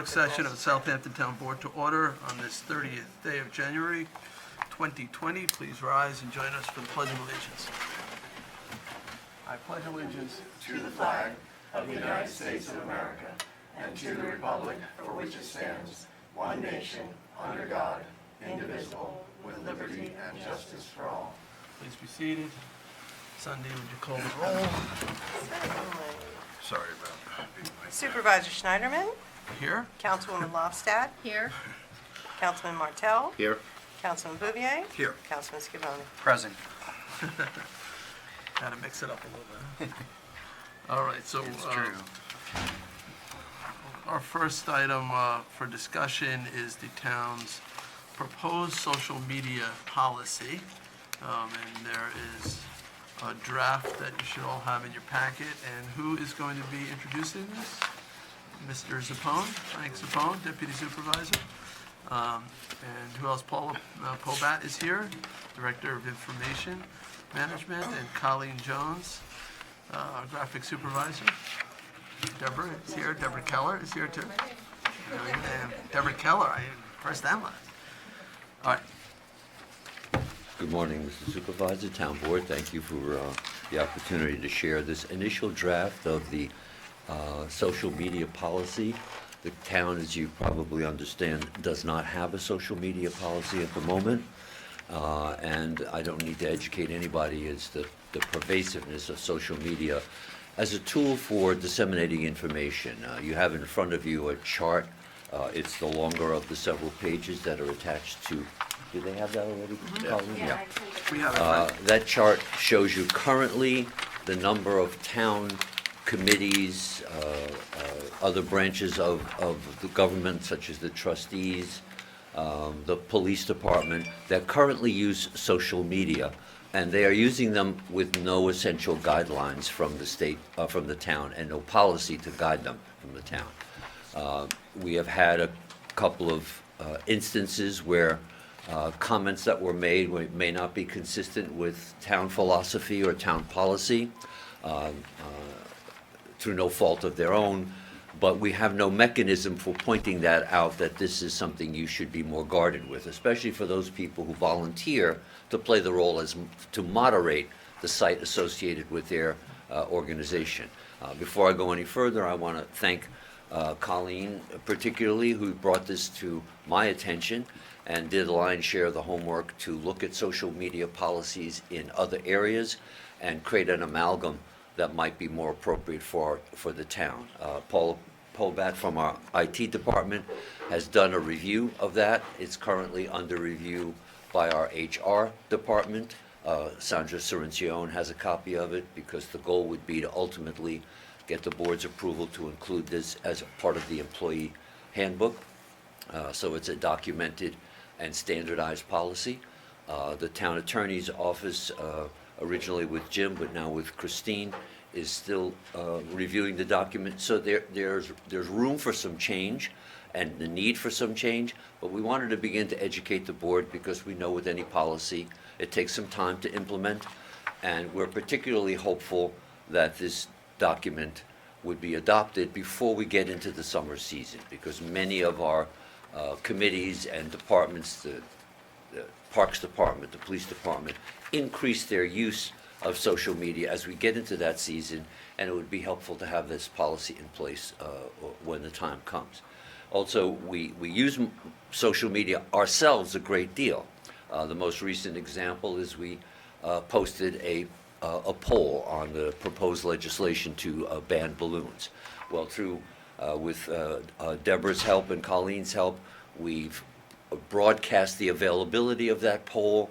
work session of the Southampton Town Board to order on this 30th day of January, 2020. Please rise and join us for the Pledge of Allegiance. I pledge allegiance to the flag of the United States of America and to the republic for which it stands, one nation, under God, indivisible, with liberty and justice for all. Please be seated. Sunday, would you call the roll? Sorry about that. Supervisor Schneiderman, Here? Councilwoman Lofstad, Here. Councilman Martell, Here. Councilman Bouvier, Here. Councilman Scavone. Present. Had to mix it up a little bit. All right, so our first item for discussion is the town's proposed social media policy. And there is a draft that you should all have in your packet. And who is going to be introducing this? Mr. Zappone, Frank Zappone, Deputy Supervisor. And who else? Paul Pobat is here, Director of Information Management, and Colleen Jones, Graphic Supervisor. Deborah is here. Deborah Keller is here too. And Deborah Keller, first and last. All right. Good morning, Mr. Supervisor, Town Board. Thank you for the opportunity to share this initial draft of the social media policy. The town, as you probably understand, does not have a social media policy at the moment. And I don't need to educate anybody as the pervasiveness of social media as a tool for disseminating information. You have in front of you a chart. It's the longer of the several pages that are attached to. Do they have that already? Colleen? Yeah. We have it. That chart shows you currently the number of town committees, other branches of the government, such as the trustees, the police department, that currently use social media, and they are using them with no essential guidelines from the state, from the town, and no policy to guide them from the town. We have had a couple of instances where comments that were made may not be consistent with town philosophy or town policy through no fault of their own, but we have no mechanism for pointing that out, that this is something you should be more guarded with, especially for those people who volunteer to play the role as to moderate the site associated with their organization. Before I go any further, I want to thank Colleen particularly, who brought this to my attention and did a lion's share of the homework to look at social media policies in other areas and create an amalgam that might be more appropriate for the town. Paul Pobat from our IT department has done a review of that. It's currently under review by our HR department. Sandra Cirencione has a copy of it, because the goal would be to ultimately get the board's approval to include this as a part of the employee handbook. So it's a documented and standardized policy. The town attorney's office, originally with Jim, but now with Christine, is still reviewing the document. So there's room for some change and the need for some change, but we wanted to begin to educate the board, because we know with any policy it takes some time to implement, and we're particularly hopeful that this document would be adopted before we get into the summer season, because many of our committees and departments, the Parks Department, the Police Department, increase their use of social media as we get into that season, and it would be helpful to have this policy in place when the time comes. Also, we use social media ourselves a great deal. The most recent example is we posted a poll on the proposed legislation to ban balloons. Well, with Deborah's help and Colleen's help, we've broadcast the availability of that poll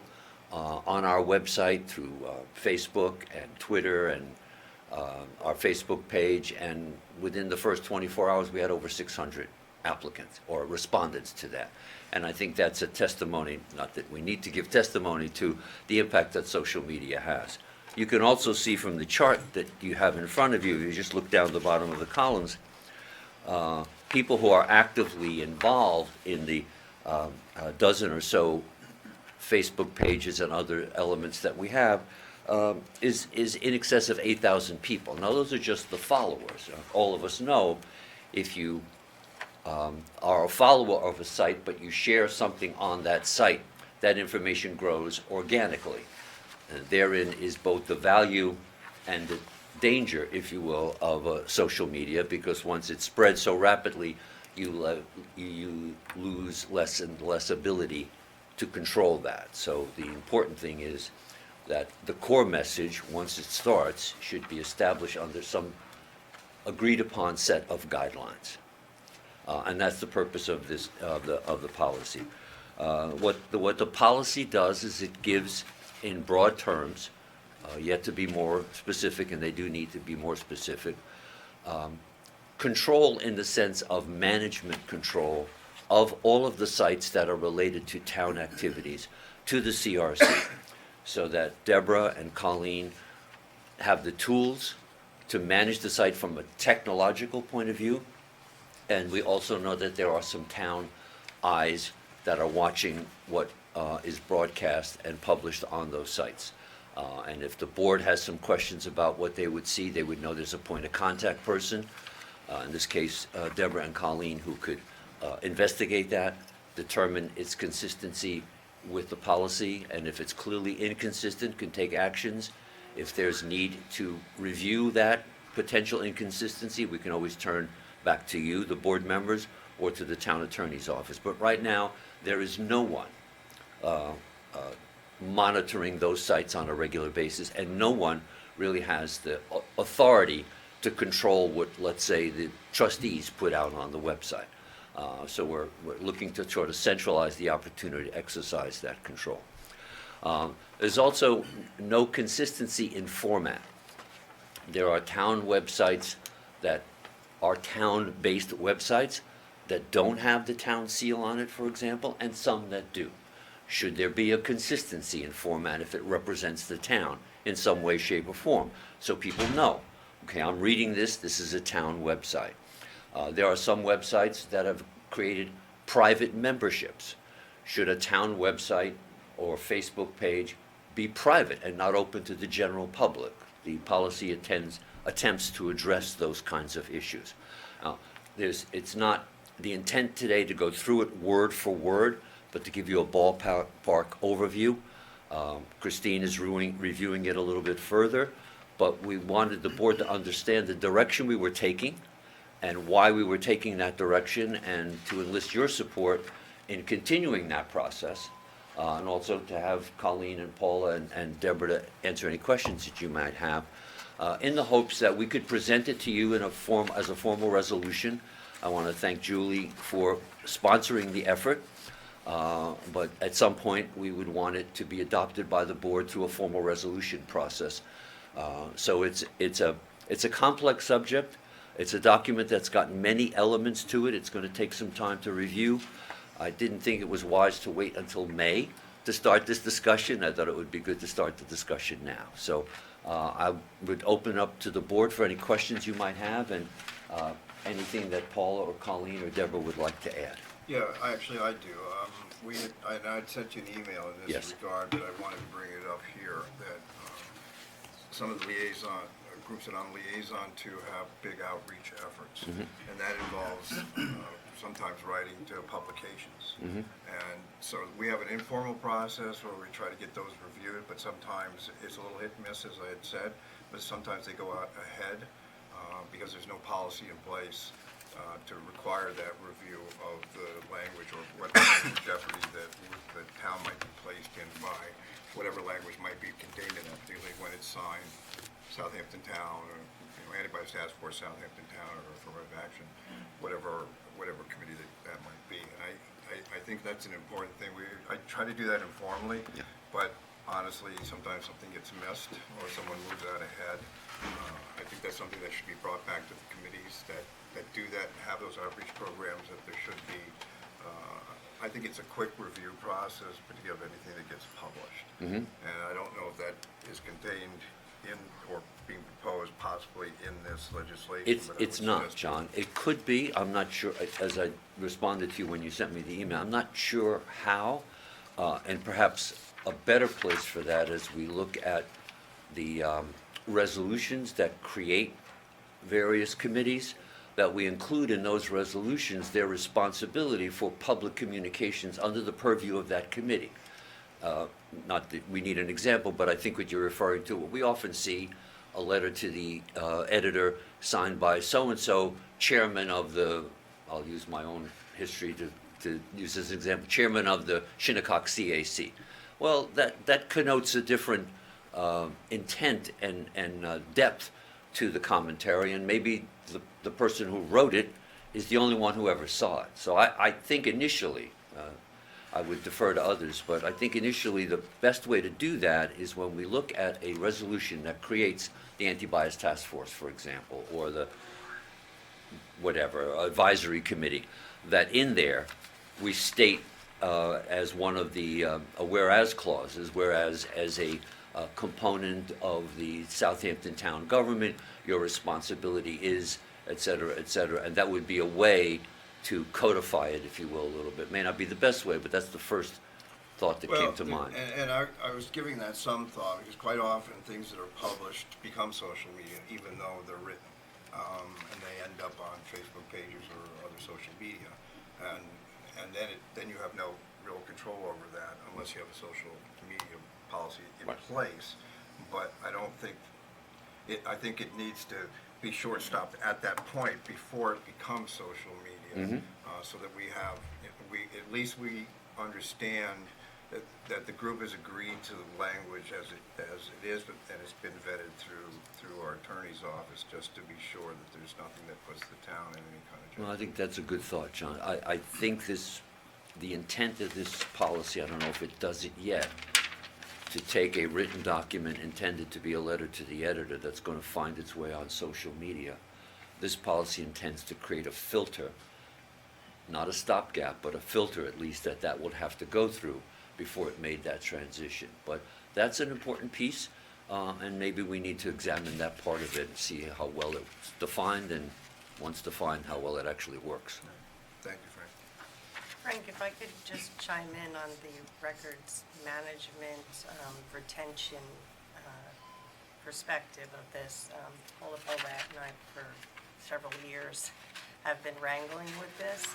on our website through Facebook and Twitter and our Facebook page, and within the first 24 hours we had over 600 applicants or respondents to that. And I think that's a testimony, not that we need to give testimony, to the impact that social media has. You can also see from the chart that you have in front of you, you just look down the bottom of the columns, people who are actively involved in the dozen or so Facebook pages and other elements that we have, is in excess of 8,000 people. Now, those are just the followers. All of us know if you are a follower of a site, but you share something on that site, that information grows organically. And therein is both the value and the danger, if you will, of social media, because once it spreads so rapidly, you lose less and less ability to control that. So the important thing is that the core message, once it starts, should be established under some agreed-upon set of guidelines. And that's the purpose of this, of the policy. What the policy does is it gives, in broad terms, yet to be more specific, and they do need to be more specific, control in the sense of management control of all of the sites that are related to town activities to the CRC, so that Deborah and Colleen have the tools to manage the site from a technological point of view. And we also know that there are some town eyes that are watching what is broadcast and published on those sites. And if the board has some questions about what they would see, they would know there's a point of contact person, in this case, Deborah and Colleen, who could investigate that, determine its consistency with the policy, and if it's clearly inconsistent, can take actions. If there's need to review that potential inconsistency, we can always turn back to you, the board members, or to the town attorney's office. But right now, there is no one monitoring those sites on a regular basis, and no one really has the authority to control what, let's say, the trustees put out on the website. So we're looking to sort of centralize the opportunity to exercise that control. There's also no consistency in format. There are town websites that are town-based websites that don't have the town seal on it, for example, and some that do. Should there be a consistency in format if it represents the town in some way, shape, or form, so people know, okay, I'm reading this, this is a town website. There are some websites that have created private memberships. Should a town website or Facebook page be private and not open to the general public? The policy attempts to address those kinds of issues. It's not the intent today to go through it word for word, but to give you a ballpark overview. Christine is reviewing it a little bit further, but we wanted the board to understand the direction we were taking and why we were taking that direction, and to enlist your support in continuing that process, and also to have Colleen and Paula and Deborah to answer any questions that you might have, in the hopes that we could present it to you in a form, as a formal resolution. I want to thank Julie for sponsoring the effort, but at some point we would want it to be adopted by the board through a formal resolution process. So it's a complex subject. It's a document that's got many elements to it. It's going to take some time to review. I didn't think it was wise to wait until May to start this discussion. I thought it would be good to start the discussion now. So I would open up to the board for any questions you might have, and anything that Paula or Colleen or Deborah would like to add. Yeah, I do. I'd sent you an email in this Yes. regard, but I wanted to bring it up here, that some of the groups that I'm liaison to have big outreach efforts. And that involves sometimes writing to publications. And so we have an informal process where we try to get those reviewed, but sometimes it's a little hit and miss, as I had said, but sometimes they go out ahead because there's no policy in place to require that review of the language, or what jeopardy that the town might be placed in by whatever language might be contained in it, particularly when it's signed Southampton Town, or Antibodies Task Force Southampton Town, or Affirmative Action, whatever committee that might be. And I think that's an important thing. I try to do that informally, but honestly, sometimes something gets missed or someone moves out ahead. I think that's something that should be brought back to the committees that do that and have those outreach programs, that there should be. I think it's a quick review process, particularly of anything that gets published. And I don't know if that is contained in or being proposed possibly in this legislation. It's not, John. It could be. I'm not sure, as I responded to you when you sent me the email, I'm not sure how, and perhaps a better place for that as we look at the resolutions that create various committees. that we include in those resolutions their responsibility for public communications under the purview of that committee. Not that we need an example, but I think what you're referring to, we often see a letter to the editor signed by so-and-so, chairman of the, I'll use my own history to use this example, chairman of the Shinnecock CAC. Well, that connotes a different intent and depth to the commentary, and maybe the person who wrote it is the only one who ever saw it. So I think initially, I would defer to others, but I think initially the best way to do that is when we look at a resolution that creates the anti-bias task force, for example, or the whatever advisory committee, that in there we state as one of the a whereas clauses, whereas as a component of the Southampton town government, your responsibility is, et cetera, and that would be a way to codify it, if you will, a little bit. May not be the best way, but that's the first thought that came to mind. And I was giving that some thought, because quite often things that are published become social media, even though they're written. And they end up on Facebook pages or other social media. And then you have no real control over that unless you have a social media policy in place. But I don't think, I think it needs to be short-stopped at that point before it becomes social media. So that we have, at least we understand that the group has agreed to the language as it is, and it's been vetted through our attorney's office, just to be sure that there's nothing that puts the town in any kind of jeopardy. Well, I think that's a good thought, John. I think the intent of this policy, I don't know if it does it yet, to take a written document intended to be a letter to the editor that's going to find its way on social media. This policy intends to create a filter, not a stopgap, but a filter at least that would have to go through before it made that transition. But that's an important piece, and maybe we need to examine that part of it and see how well it's defined, and once defined, how well it actually works. Thank you, Frank. Frank, if I could just chime in on the records management, retention perspective of this. Paula Bobat and I, for several years, have been wrangling with this.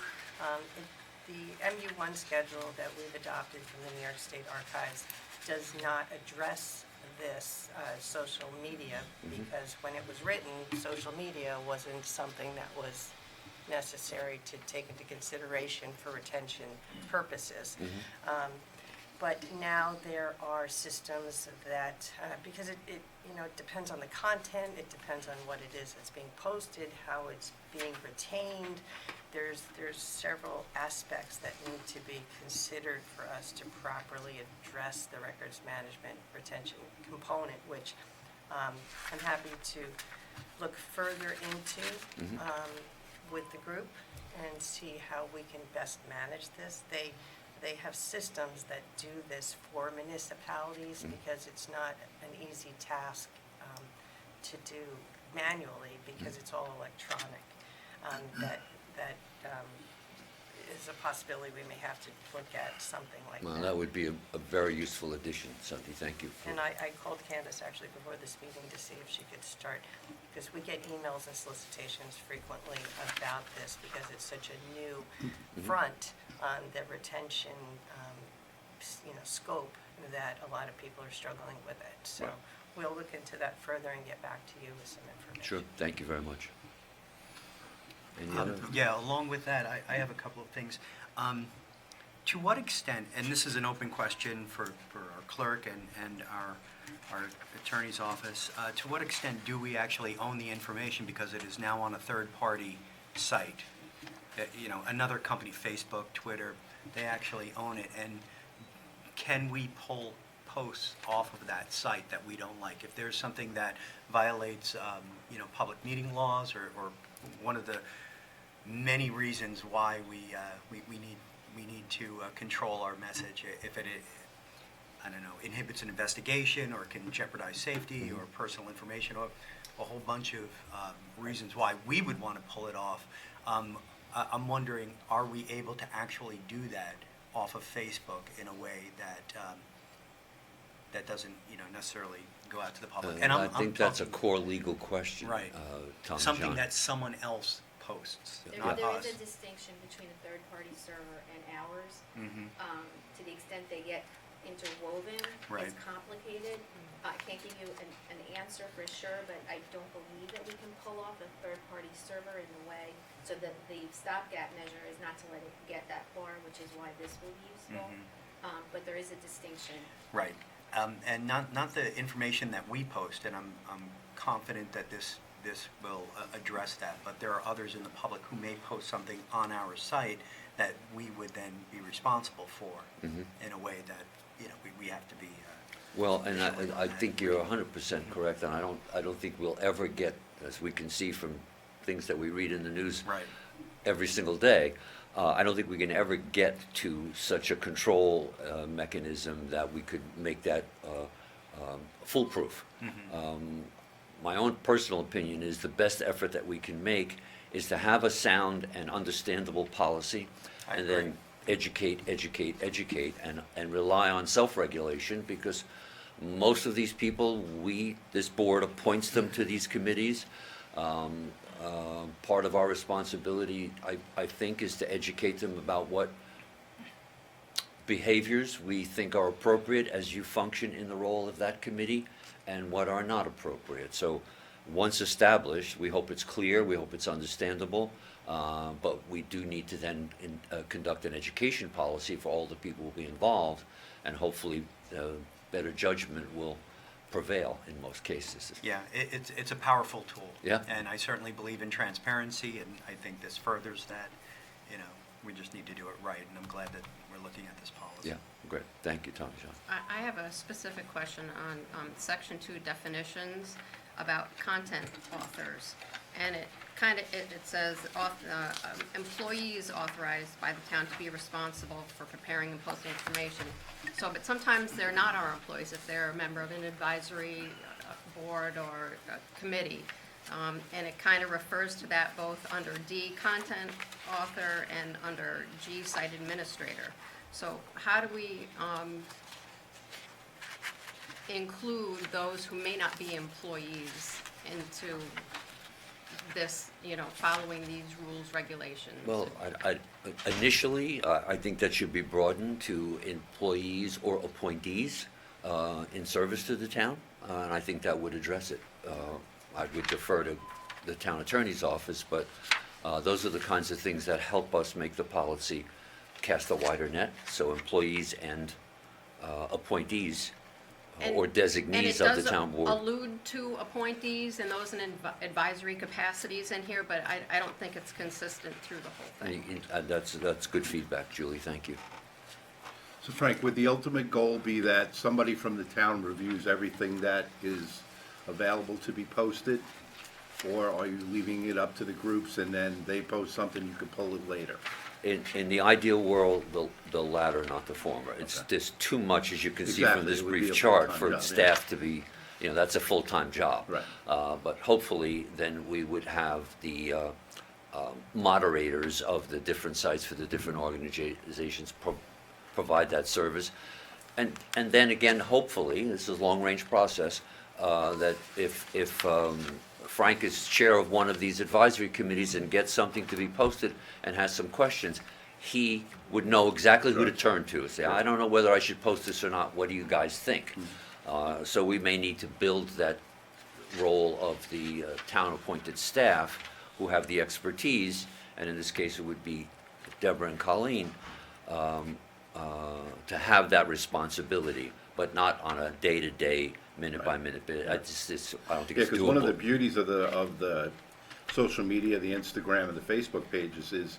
The MU1 schedule that we've adopted from the New York State Archives does not address this social media, because when it was written, social media wasn't something that was necessary to take into consideration for retention purposes. But now there are systems that, because it depends on the content, it depends on what it is that's being posted, how it's being retained. There's several aspects that need to be considered for us to properly address the records management retention component, which I'm happy to look further into with the group and see how we can best manage this. They have systems that do this for municipalities, because it's not an easy task to do manually, because it's all electronic. That is a possibility. We may have to look at something like that. Well, that would be a very useful addition, Sandy. Thank you. And I called Candace actually before this meeting to see if she could start, because we get emails and solicitations frequently about this, because it's such a new front on the retention, scope, that a lot of people are struggling with it. So we'll look into that further and get back to you with some information. Sure. Thank you very much. Any other? Yeah, along with that, I have a couple of things. To what extent, and this is an open question for our clerk and our attorney's office, to what extent do we actually own the information, because it is now on a third-party site? Another company, Facebook, Twitter, they actually own it, and can we pull posts off of that site that we don't like? If there's something that violates, public meeting laws, or one of the many reasons why we need to control our message, if it, inhibits an investigation or can jeopardize safety or personal information, or a whole bunch of reasons why we would want to pull it off. I'm wondering, are we able to actually do that off of Facebook in a way that doesn't, necessarily go out to the public? And I think that's a core legal question, right. Tom Something John. that someone else posts, There not there us. is a distinction between a third-party server and ours. Mhm. To the extent they get interwoven, Right. it's complicated. I can't give you an answer for sure, but I don't believe that we can pull off a third-party server in the way, so that the stopgap measure is not to let it get that far, which is why this will be useful. But there is a distinction. Right. And not the information that we post, and I'm confident that this will address that, but there are others in the public who may post something on our site that we would then be responsible for in a way that, we have to be. Well, and I think you're 100% correct, and I don't think we'll ever get, as we can see from things that we read in the news Right. every single day, I don't think we can ever get to such a control mechanism that we could make that foolproof. My own personal opinion is the best effort that we can make is to have a sound and understandable policy, I and agree. then educate, and rely on self-regulation, because most of these people, this board appoints them to these committees. Part of our responsibility, I think, is to educate them about what behaviors we think are appropriate as you function in the role of that committee, and what are not appropriate. So once established, we hope it's clear, we hope it's understandable, but we do need to then conduct an education policy for all the people who will be involved, and hopefully better judgment will prevail in most cases. Yeah, it's a powerful tool. Yeah. And I certainly believe in transparency, and I think this furthers that. We just need to do it right, and I'm glad that we're looking at this policy. Yeah, great. Thank you, Tommy John. I have a specific question on Section 2 definitions about content authors. And it says, employees authorized by the town to be responsible for preparing and posting information. So, but sometimes they're not our employees, if they're a member of an advisory board or a committee. And it kind of refers to that both under D, content author, and under G, site administrator. So how do we include those who may not be employees into this, following these rules, regulations? Well, initially, I think that should be broadened to employees or appointees in service to the town, and I think that would address it. I would defer to the town attorney's office, but those are the kinds of things that help us make the policy cast a wider net, so employees and appointees or designees of the town board. And it does allude to appointees and those in advisory capacities in here, but I don't think it's consistent through the whole thing. That's good feedback, Julie, thank you. So Frank, would the ultimate goal be that somebody from the town reviews everything that is available to be posted? Or are you leaving it up to the groups and then they post something, you could pull it later? In the ideal world, the latter, not the former. It's Okay. just too much, as you can see from Exactly, this it would be brief a chart, full-time for job, staff to be, that's a full-time job. Right. But hopefully, then we would have the moderators of the different sites for the different organizations provide that service. And then again, hopefully, this is a long-range process, that if Frank is chair of one of these advisory committees and gets something to be posted and has some questions, he would know exactly who to turn to. Say, I don't know whether I should post this or not, what do you guys think? So we may need to build that role of the town-appointed staff who have the expertise, and in this case, it would be Deborah and Colleen, to have that responsibility, but not on a day-to-day, minute-by-minute basis. I don't think Yeah, it's because one of the doable. beauties of the social media, the Instagram and the Facebook pages is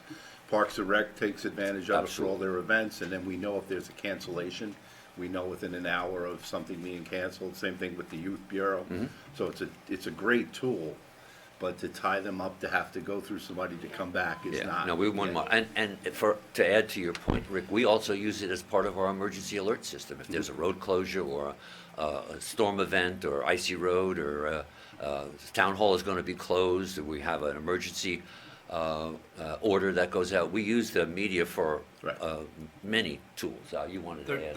Parks and Rec takes advantage of it for all Absolutely. their events, and then we know if there's a cancellation, we know within an hour of something being canceled. Same thing with the Youth Bureau. Mm-hmm. So it's a great tool, but to tie them up to have to go through somebody to come back is Yeah, not. no, we want, and to add to your point, Rick, we also use it as part of our emergency alert system. If there's a road closure or a storm event or icy road or town hall is going to be closed, or we have an emergency order that goes out, we use the media for Right. many tools. You wanted to add?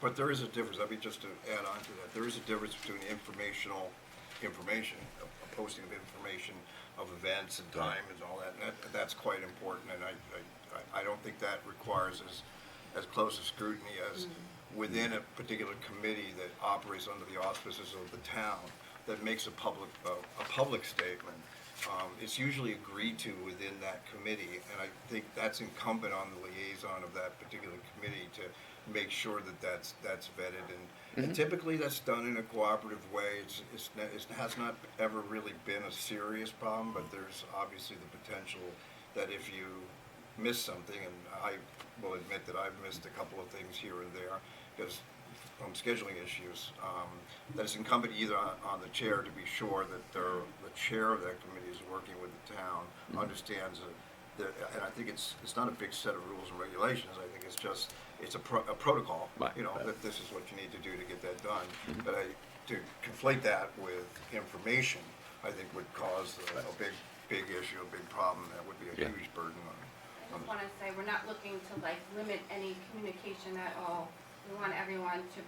But there is a difference, I mean, just to add on to that, there is a difference between information posting of information of events and time and all that, and that's quite important, and I don't think that requires as close a scrutiny as within a particular committee that operates under the auspices of the town, that makes a public statement. It's usually agreed to within that committee, and I think that's incumbent on the liaison of that particular committee to make sure that that's vetted, and typically that's done in a cooperative way. It has not ever really been a serious problem, but there's obviously the potential that if you miss something, and I will admit that I've missed a couple of things here and there because from scheduling issues, that it's incumbent either on the chair to be sure that the chair of that committee is working with the town, understands and I think it's not a big set of rules and regulations. I think it's a protocol, Right. that this is what you need to do to get that done. But to conflate that with information, I think would cause a big issue, a big problem. That would be a Yeah. huge burden on. I just want to say, we're not looking to limit any communication at all. We want everyone to,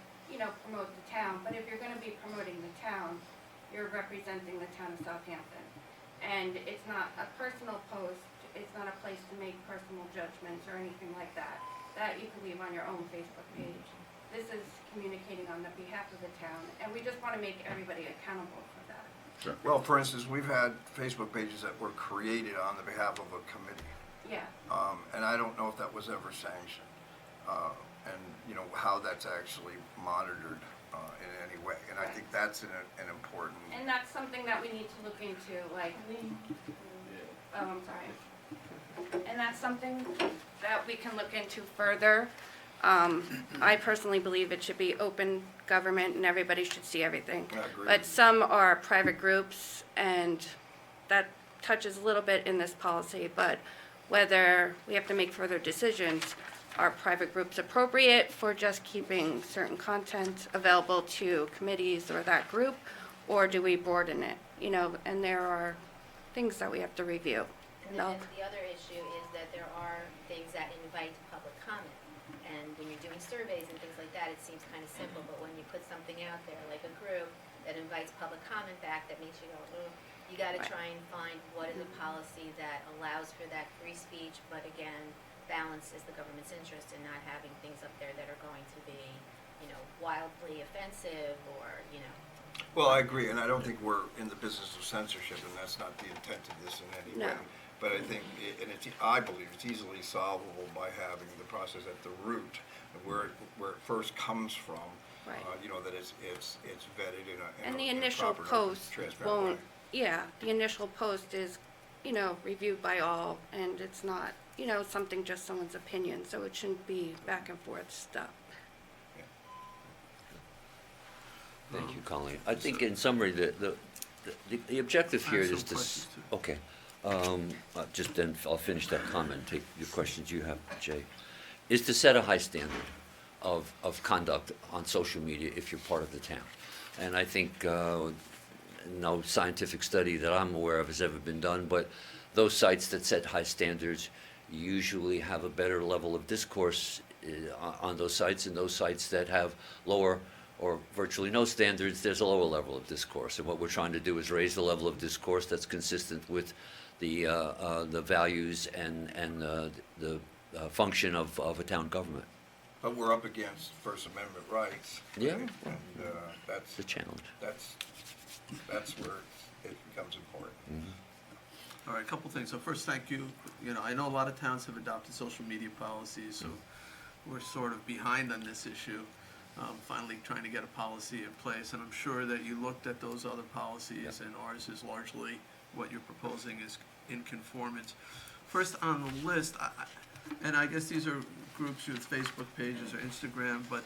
promote the town, but if you're going to be promoting the town, you're representing the town of Southampton. And it's not a personal post, it's not a place to make personal judgments or anything like that. That you can leave on your own Facebook page. This is communicating on the behalf of the town, and we just want to make everybody accountable for that. Well, for instance, we've had Facebook pages that were created on the behalf of a committee. Yeah. And I don't know if that was ever sanctioned, and how that's actually monitored in any way. And I think that's an important. And that's something that we need to look into, I'm sorry. And that's something that we can look into further. I personally believe it should be open government and everybody should see everything. I agree. But some are private groups, and that touches a little bit in this policy, but whether we have to make further decisions, are private groups appropriate for just keeping certain content available to committees or that group, or do we broaden it? And there are things that we have to review. And then the other issue is that there are things that invite public comment. And when you're doing surveys and things like that, it seems kind of simple, but when you put something out there, like a group that invites public comment back, that makes you go, oh, you gotta Right. try and find what is a policy that allows for that free speech, but again, balances the government's interest in not having things up there that are going to be, wildly offensive or. Well, I agree, and I don't think we're in the business of censorship, and that's not the intent of this in any No. way. But I think, I believe it's easily solvable by having the process at the root, where it first comes from. Right. That it's vetted in a And the in a initial proper, post transparent way. won't, the initial post is, reviewed by all, and it's not, something just someone's opinion, so it shouldn't be back and forth stuff. Thank you, Colleen. I think in summary, the objective I here have is some to, questions, too. okay. Just then, I'll finish that comment, take your questions you have, Jay. Is to set a high standard of conduct on social media if you're part of the town. And I think no scientific study that I'm aware of has ever been done, but those sites that set high standards usually have a better level of discourse on those sites, and those sites that have lower or virtually no standards, there's a lower level of discourse. And what we're trying to do is raise the level of discourse that's consistent with the values and the function of a town government. But we're up against First Amendment rights. Yeah. right? And that's It's a challenge. that's where it becomes important. All right, a couple things. So first, thank you. I know a lot of towns have adopted social media policies, so we're sort of behind on this issue. Finally trying to get a policy in place, and I'm sure that you looked at those other policies, and ours is largely what you're proposing is in conformance. First on the list, and I guess these are groups with Facebook pages or Instagram, but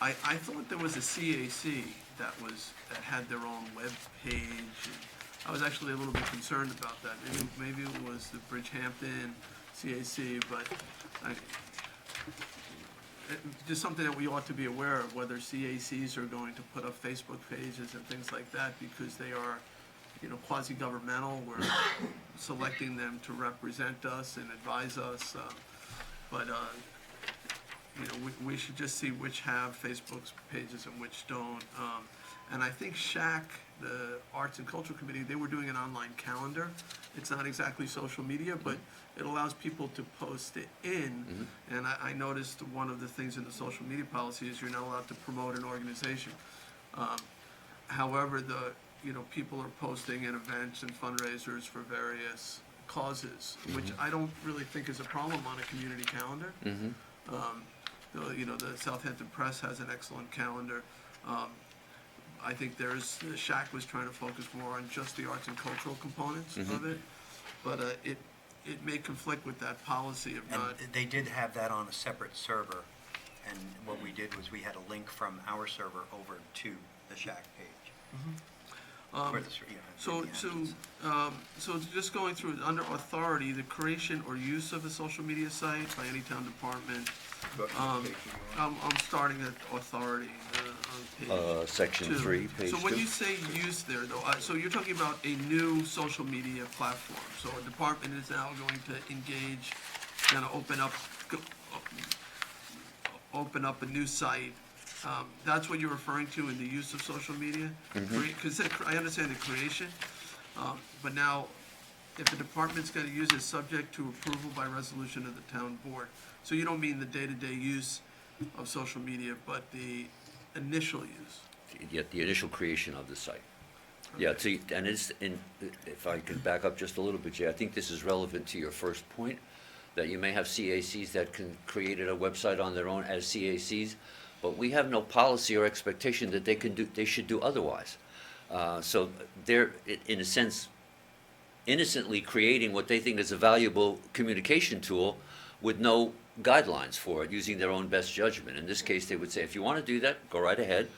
I thought there was a CAC that had their own web page. I was actually a little bit concerned about that. Maybe it was the Bridgehampton CAC, but just something that we ought to be aware of, whether CACs are going to put up Facebook pages and things like that, because they are, quasi-governmental. We're selecting them to represent us and advise us, but we should just see which have Facebook pages and which don't. And I think SHAC, the Arts and Cultural Committee, they were doing an online calendar. It's not exactly social media, but it allows people to post it in. And I noticed one of the things in the social media policy is you're not allowed to promote an organization. However, people are posting at events and fundraisers for various causes, which I don't really think is a problem on a community calendar. The Southampton Press has an excellent calendar. I think the SHAC was trying to focus more on just the arts and cultural components of it, but it may conflict with that policy of not. And they did have that on a separate server, and what we did was we had a link from our server over to the Shack page. Or the ser- yeah, So the actions. just going through, under authority, the creation or use of a social media site by any town department. But page you want? I'm starting at authority, on page Section 2. 3, page 2. So when you say use there, though, so you're talking about a new social media platform. So a department is now going to engage, going to open up a new site. That's what you're referring to in the use of social media? Because I understand the creation, but now, if the department's going to use it, subject to approval by resolution of the town board. So you don't mean the day-to-day use of social media, but the initial use? Yet the initial creation of the site. Yeah, see, and if I can back up just a little bit, Jay, I think this is relevant to your first point, that you may have CACs that can create a website on their own as CACs, but we have no policy or expectation that they should do otherwise. So they're, in a sense, innocently creating what they think is a valuable communication tool with no guidelines for it, using their own best judgment. In this case, they would say, if you want to do that, go right ahead.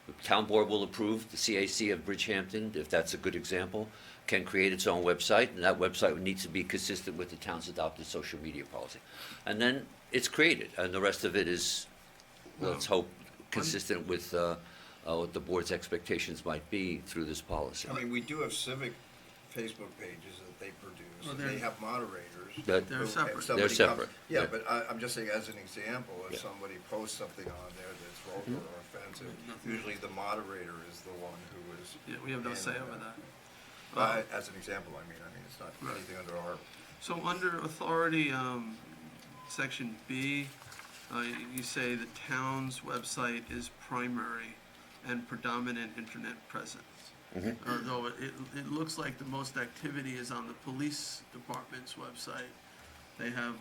The town board will approve. The CAC of Bridgehampton, if that's a good example, can create its own website, and that website needs to be consistent with the town's adopted social media policy. And then it's created, and the rest of it is, let's hope, consistent with what the board's expectations might be through this policy. I mean, we do have civic Facebook pages that they produce, Well, and they're- they have moderators. That- They're If separate. somebody They're separate, comes- Yeah, yeah. but I'm just saying, as an example, if Yeah. somebody posts something on there that's vulgar or offensive, Nothing. usually the moderator is the one who is. Yeah, we have no say handling over that. As an example, I mean, it's not Right. anything under our. So under authority, section B, you say the town's website is primary and predominant internet presence. Although it looks like the most activity is on the police department's website. They have,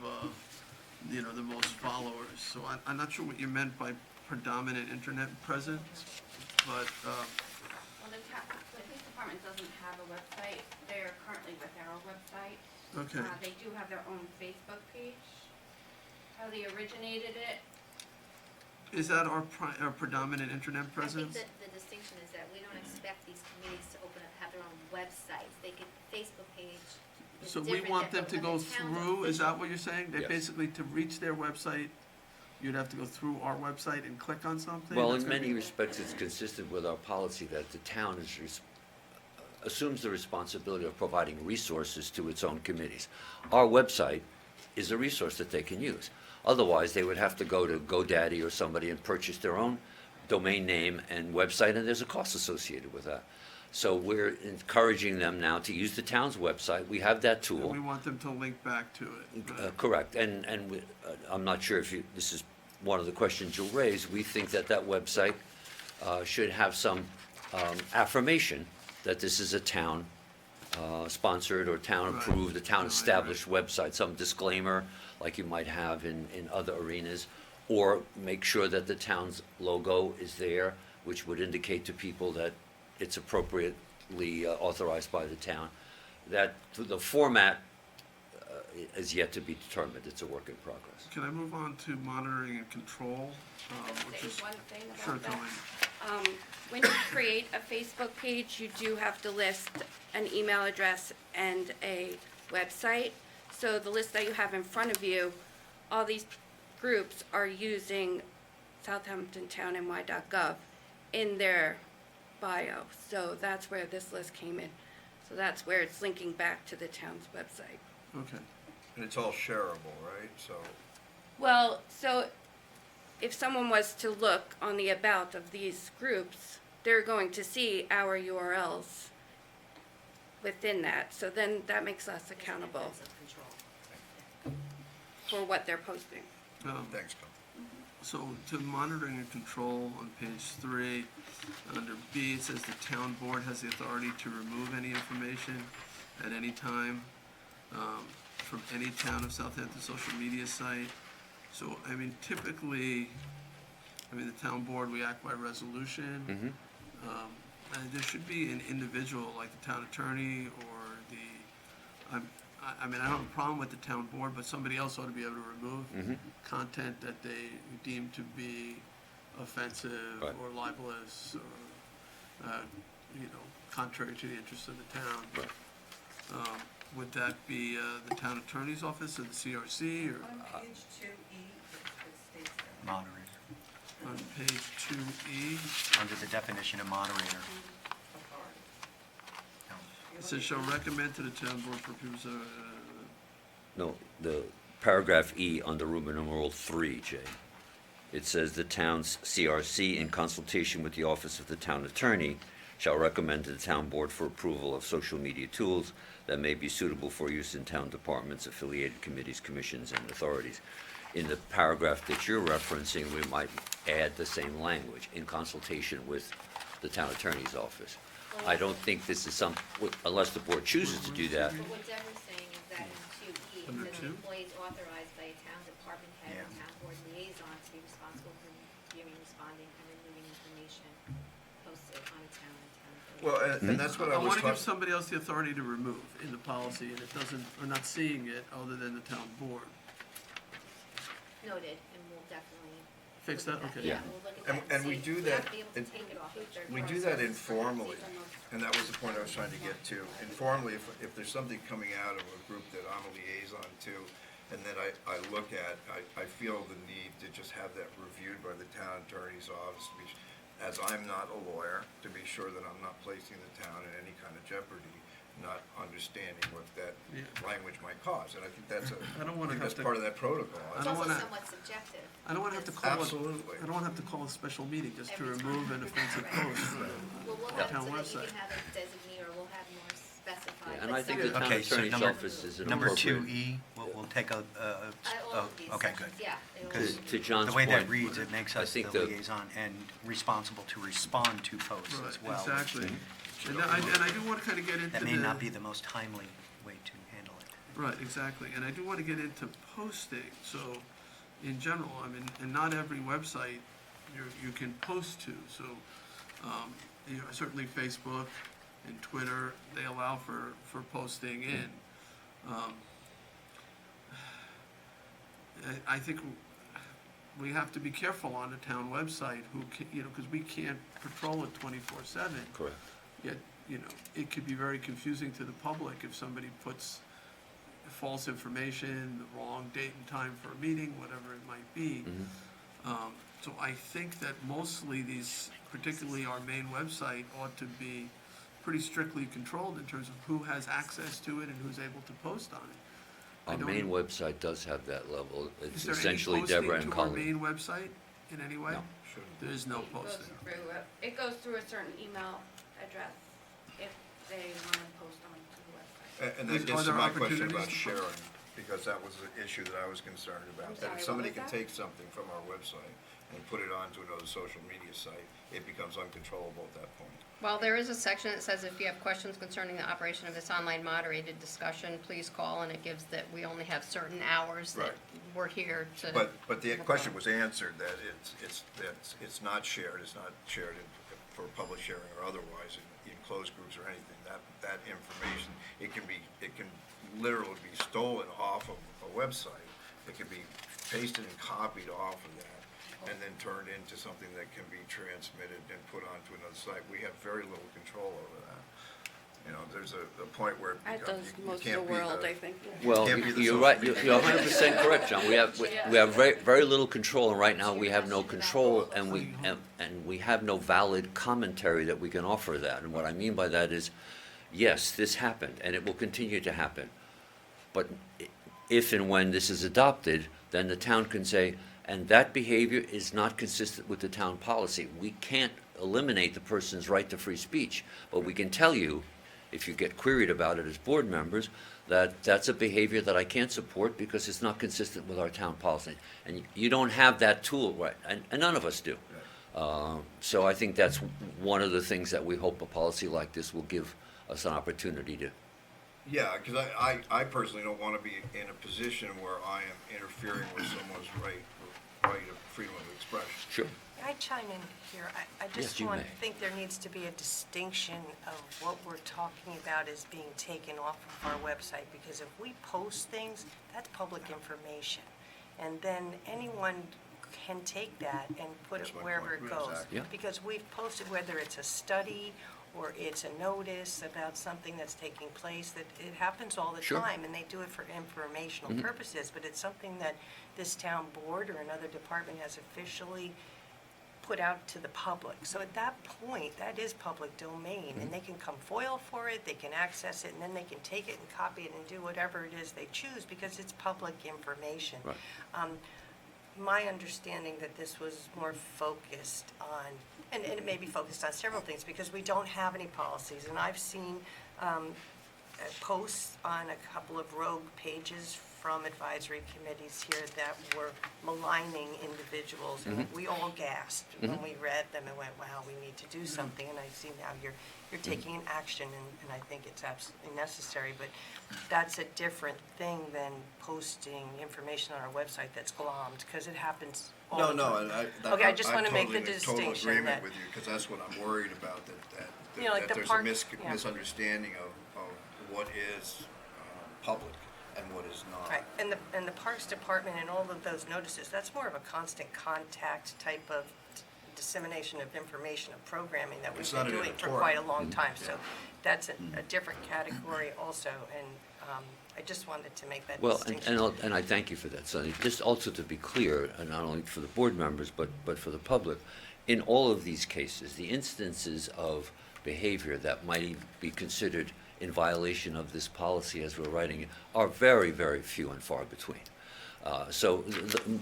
the most followers. So I'm not sure what you meant by predominant internet presence, but, Well, the police department doesn't have a website. They are currently with our website. okay. They do have their own Facebook page. How they originated it, Is that our predominant internet I think presence? that the distinction is that we don't expect these committees to have their own websites. They could, Facebook page is So we different want them than to go the town's through, is that official- what you're saying? They Yes. basically, to reach their website, you'd have to go through our website and click on something? Well, That's in gonna many be- respects, it's consistent with our policy that the town assumes the responsibility of providing resources to its own committees. Our website is a resource that they can use. Otherwise, they would have to go to GoDaddy or somebody and purchase their own domain name and website, and there's a cost associated with that. So we're encouraging them now to use the town's website. We have that And tool. we want them to link back to it. right? Correct, and I'm not sure if this is one of the questions you'll raise. We think that website should have some affirmation that this is a town sponsored or town approved, a town established website, some disclaimer like you might have in other arenas, or make sure that the town's logo is there, which would indicate to people that it's appropriately authorized by the town. That the format is yet to be determined. It's a work in progress. Can I move on to monitoring and control, which say is, one thing sure, about that. Colleen. When you create a Facebook page, you do have to list an email address and a website. So the list that you have in front of you, all these groups are using southamptontownny.gov in their bio. So that's where this list came in. So that's where it's linking back to the town's website. Okay. And it's all shareable, right? So, Well, so if someone was to look on the about of these groups, they're going to see our URLs within that. So then that makes us accountable Sense of control. for what they're posting. Thanks, Tom. So to monitoring and control on page 3, under B, it says the town board has the authority to remove any information at any time from any town of Southampton social media site. So, I mean, typically, the town board, we act by resolution. And there should be an individual, like the town attorney or I don't have a problem with the town board, but somebody else ought to be able to remove content that they deem to be offensive Right. or libelous or, contrary to the interests of the town. Right. Would that be the town attorney's office or the CRC or On page 2E, it states that. Moderator, on page 2E? under the definition of moderator. No. It says shall recommend to the town board for people, No, the paragraph E under Roman numeral 3, Jay. It says the town's CRC, in consultation with the office of the town attorney, shall recommend to the town board for approval of social media tools that may be suitable for use in town departments, affiliated committees, commissions, and authorities. In the paragraph that you're referencing, we might add the same language, in consultation with the town attorney's office. I don't think this is unless the board chooses to do that. But what Deborah's saying is that in 2E, Under it says two? employees authorized by a town department head or Yeah. town board liaison to be responsible for reviewing, responding, and removing information posted on a town and town. Well, and that's what I I was want to give talking, somebody else the authority to remove in the policy, and it doesn't, we're not seeing it other than the town board. Noted, and we'll definitely. Fix look that? at Okay. Yeah, we'll look at that. and we see. do We have that, to be able to take it off of third we party do that sources. informally. And that was the point I was trying to get to. Informally, if there's something coming out of a group that I'm a liaison to, and then I look at, I feel the need to just have that reviewed by the town attorney's office, as I'm not a lawyer, to be sure that I'm not placing the town in any kind of jeopardy, not understanding what that Yeah. language might cause. And I think that's I don't wanna that's have to- part of that protocol. I It's don't also wanna- somewhat subjective. I don't want to have to because call it, Absolutely. I don't want to have to call a special meeting just to Every time. remove an offensive post from Well, we'll the have it town so that you website. can have a designee, or we'll have more specified. And but I think some the of town Okay, so attorney's number- office is an Number appropriate. 2E, we'll take All of these okay, sections, good. yeah. it'll- Because To John's the way that point, reads, it makes I us the think the- liaison and responsible to respond to posts Right, as well. exactly. Mm-hmm. And I do want to kind of get into That may not be the most timely way to handle it. Right, exactly, and I do want to get into posting, so, in general, and not every website you can post to, so, certainly Facebook and Twitter, they allow for posting in. I think we have to be careful on the town website because we can't patrol it 24/7. Correct. Yet, it could be very confusing to the public if somebody puts false information, the wrong date and time for a meeting, whatever it might be. So I think that mostly these, particularly our main website, ought to be pretty strictly controlled in terms of who has access to it and who's able to post on it. I Our don't- main website does have that level. It's Is there any essentially posting Deborah and to our Colleen. main website in any way? No. Shouldn't. There is no It goes posting. it goes through a certain email address if they want to post onto the website. And Is- that are gets to there my question about opportunities to sharing, because that was the issue that I was concerned about. I'm That sorry, if what somebody was can that? take something from our website and put it onto another social media site, it becomes uncontrollable at that point. Well, there is a section that says if you have questions concerning the operation of this online moderated discussion, please call, and it gives that we only have certain hours that Right. we're here to. But the question was answered, that it's not shared for public sharing or otherwise in closed groups or anything. That information, it can literally be stolen off of a website. It can be pasted and copied off of that and then turned into something that can be transmitted and put onto another site. We have very little control over that. There's a point where it That becomes, does you most of can't the be world, the. I think. Well, Can't be the you're social right, media. you're 100% correct, John. We have very little control, and right now we have no control, and we have no valid commentary that we can offer that. And what I mean by that is, yes, this happened, and it will continue to happen. But if and when this is adopted, then the town can say, and that behavior is not consistent with the town policy. We can't eliminate the person's right to free speech. But we can tell you, if you get queried about it as board members, that that's a behavior that I can't support because it's not consistent with our town policy. And you don't have that tool, right? And none of us do. So I think that's one of the things that we hope a policy like this will give us an opportunity to. Yeah, because I personally don't want to be in a position where I am interfering with someone's right of freedom of expression. Sure. Can I chime in here? I Yes, just you may. think there needs to be a distinction of what we're talking about as being taken off of our website, because if we post things, that's public information. And then anyone can take that and put it That's my wherever point. it goes. Exactly. Yeah. Because we've posted, whether it's a study or it's a notice about something that's taking place, that it happens all the Sure. time, and they do it for informational Mhm. purposes, but it's something that this town board or another department has officially put out to the public. So at that point, that is public domain, Mm-hmm. and they can come FOIL for it, they can access it, and then they can take it and copy it and do whatever it is they choose, because it's public information. Right. My understanding that this was more focused on, and it may be focused on several things, because we don't have any policies, and I've seen posts on a couple of rogue pages from advisory committees here that were maligning individuals, and we all gasped when we read them and went, wow, we need to do something, and I see now you're taking an action, and I think it's absolutely necessary, but that's a different thing than posting information on our website that's glommed, because it happens all the time. No, and Okay, I just I'm wanna make the totally in total distinction agreement that- with you, because that's what I'm worried about, You know, like that the there's park- a yeah. misunderstanding of what is public and what is not. Right, and the Parks Department and all of those notices, that's more of a constant contact type of dissemination of information, of programming that we've It's been not an doing for editorial. quite a long time. So that's a different category also, and I just wanted to make that Well, distinction. and I thank you for that, Sonny. Just also to be clear, and not only for the board members, but for the public, in all of these cases, the instances of behavior that might be considered in violation of this policy as we're writing it are very, very few and far between. So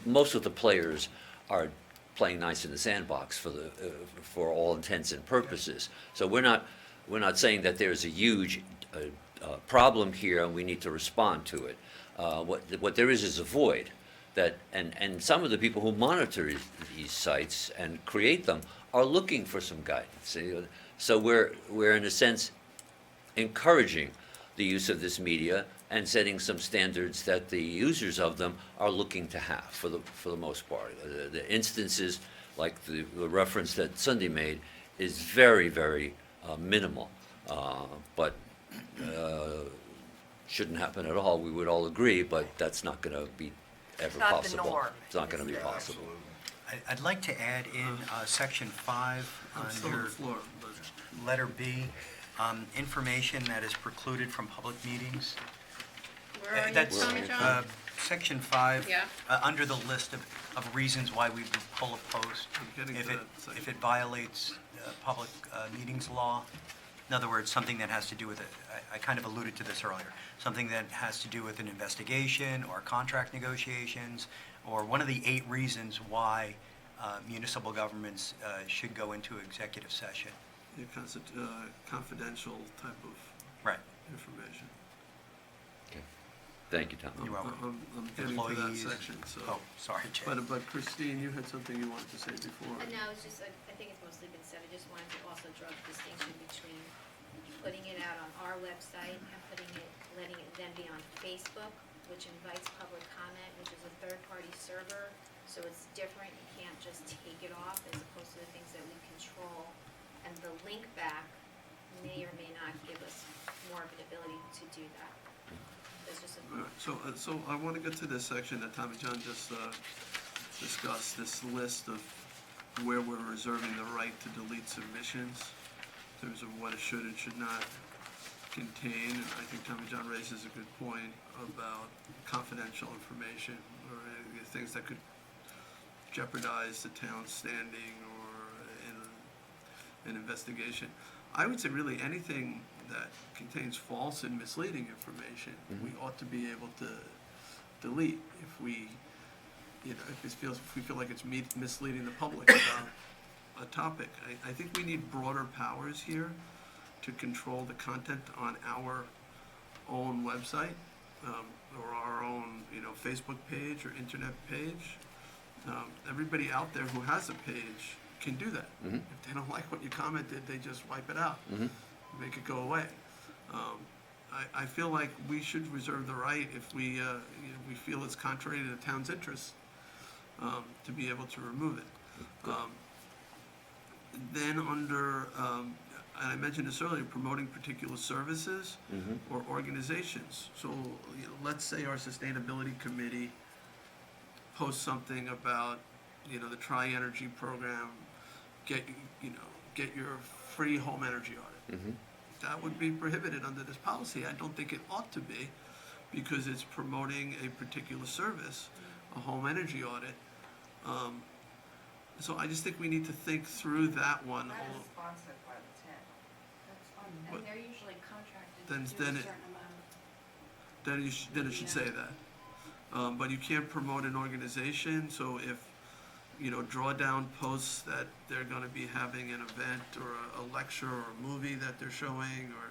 most of the players are playing nice in the sandbox for all intents and purposes. So we're not saying that there's a huge problem here and we need to respond to it. What there is a void that, and some of the people who monitor these sites and create them are looking for some guidance. So we're in a sense encouraging the use of this media and setting some standards that the users of them are looking to have for the most part. The instances, like the reference that Sunday made, is very, very minimal, but shouldn't happen at all. We would all agree, but that's not going to be ever not the possible. norm. It's not going to be Yeah, possible. absolutely. I'd like to add in Section 5 I'm still on under the floor, but letter B, information that is precluded from public meetings. Where are you, That's, Tommy John? Section 5. Yeah. Under the list of reasons why we would pull a post. I'm getting If to it, that section. if it violates public meetings law. In other words, something that has to do with, I kind of alluded to this earlier, something that has to do with an investigation or contract negotiations, or one of the 8 reasons why municipal governments should go into executive session. confidential type of Right. information. Thank you, Tom. You're welcome. I'm getting to that Employees. section, so. Oh, sorry, Jay. But Christine, you had something you wanted to say before. No, it's just, I think it's mostly been said, I just wanted to also draw the distinction between putting it out on our website and letting it then be on Facebook, which invites public comment, which is a third-party server, so it's different, you can't just take it off as opposed to the things that we control. And the link back may or may not give us more of an ability to do that. There's just a. All right, so I want to get to this section that Tommy John just discussed, this list of where we're reserving the right to delete submissions in terms of what it should and should not contain. And I think Tommy John raises a good point about confidential information or things that could jeopardize the town's standing or in an investigation. I would say really anything that contains false and misleading information, we ought to be able to delete if we feel like it's misleading the public about a topic. I think we need broader powers here to control the content on our own website, or our own, Facebook page or internet page. Everybody out there who has a page can do that. Mhm. If they don't like what you commented, they just wipe it out, Mhm. make it go away. I feel like we should reserve the right, if we, we feel it's contrary to the town's interests, to be able to remove it. Then under, and I mentioned this earlier, promoting particular services Mhm. or organizations. So, let's say our sustainability committee posts something about, the Tri-Energy program, get your free home energy audit. Mhm. That would be prohibited under this policy. I don't think it ought to be, because it's promoting a particular service, a home energy audit. So I just think we need to think through that one. That is sponsored by the town. That's fine, What- and they're usually contracted Then- to do a then certain it- amount. Then it should say that. But you can't promote an organization, so if, Drawdown posts that they're gonna be having an event or a lecture or a movie that they're showing, or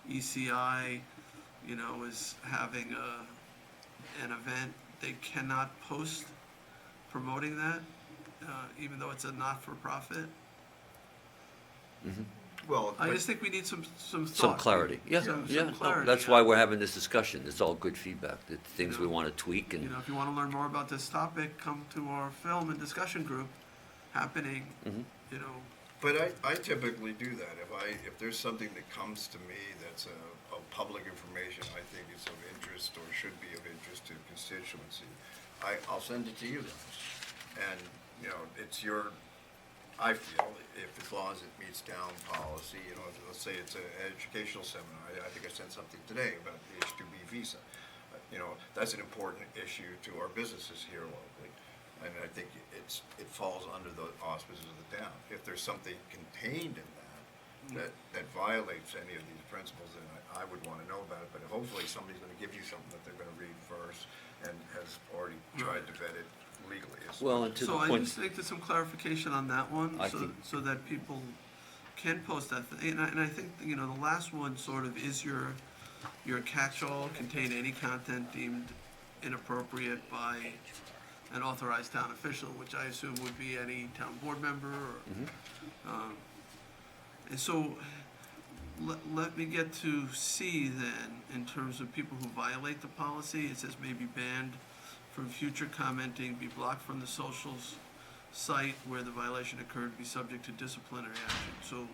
ECI, is having an event, they cannot post promoting that, even though it's a not-for-profit. Well, I but- just think we need some thought. Some clarity, yeah, Some yeah, no, clarity, that's why we're having this discussion, it's all good feedback, the things we know. wanna tweak and, If you want to learn more about this topic, come to our film and discussion group happening, Mhm. But I typically do that. If there's something that comes to me that's of public information I think is of interest or should be of interest to the constituency, I'll send it to you guys. And, it's your, I feel, if as long as it meets town policy, let's say it's an educational seminar. I think I sent something today about the H-2B visa. That's an important issue to our businesses here locally. And I think it falls under the auspices of the town. If there's something contained in that violates any of these principles, then I would want to know about it. But hopefully somebody's going to give you something that they're going to read first and has already tried to vet it legally. well, and to the So I point. just think there's some clarification on that one, I think- so that people can post that. And I think, the last one sort of is your catch-all, contain any content deemed inappropriate by an authorized town official, which I assume would be any town board member or, and so, let me get to C then, in terms of people who violate the policy. It says may be banned from future commenting, be blocked from the socials site where the violation occurred, be subject to disciplinary action. So,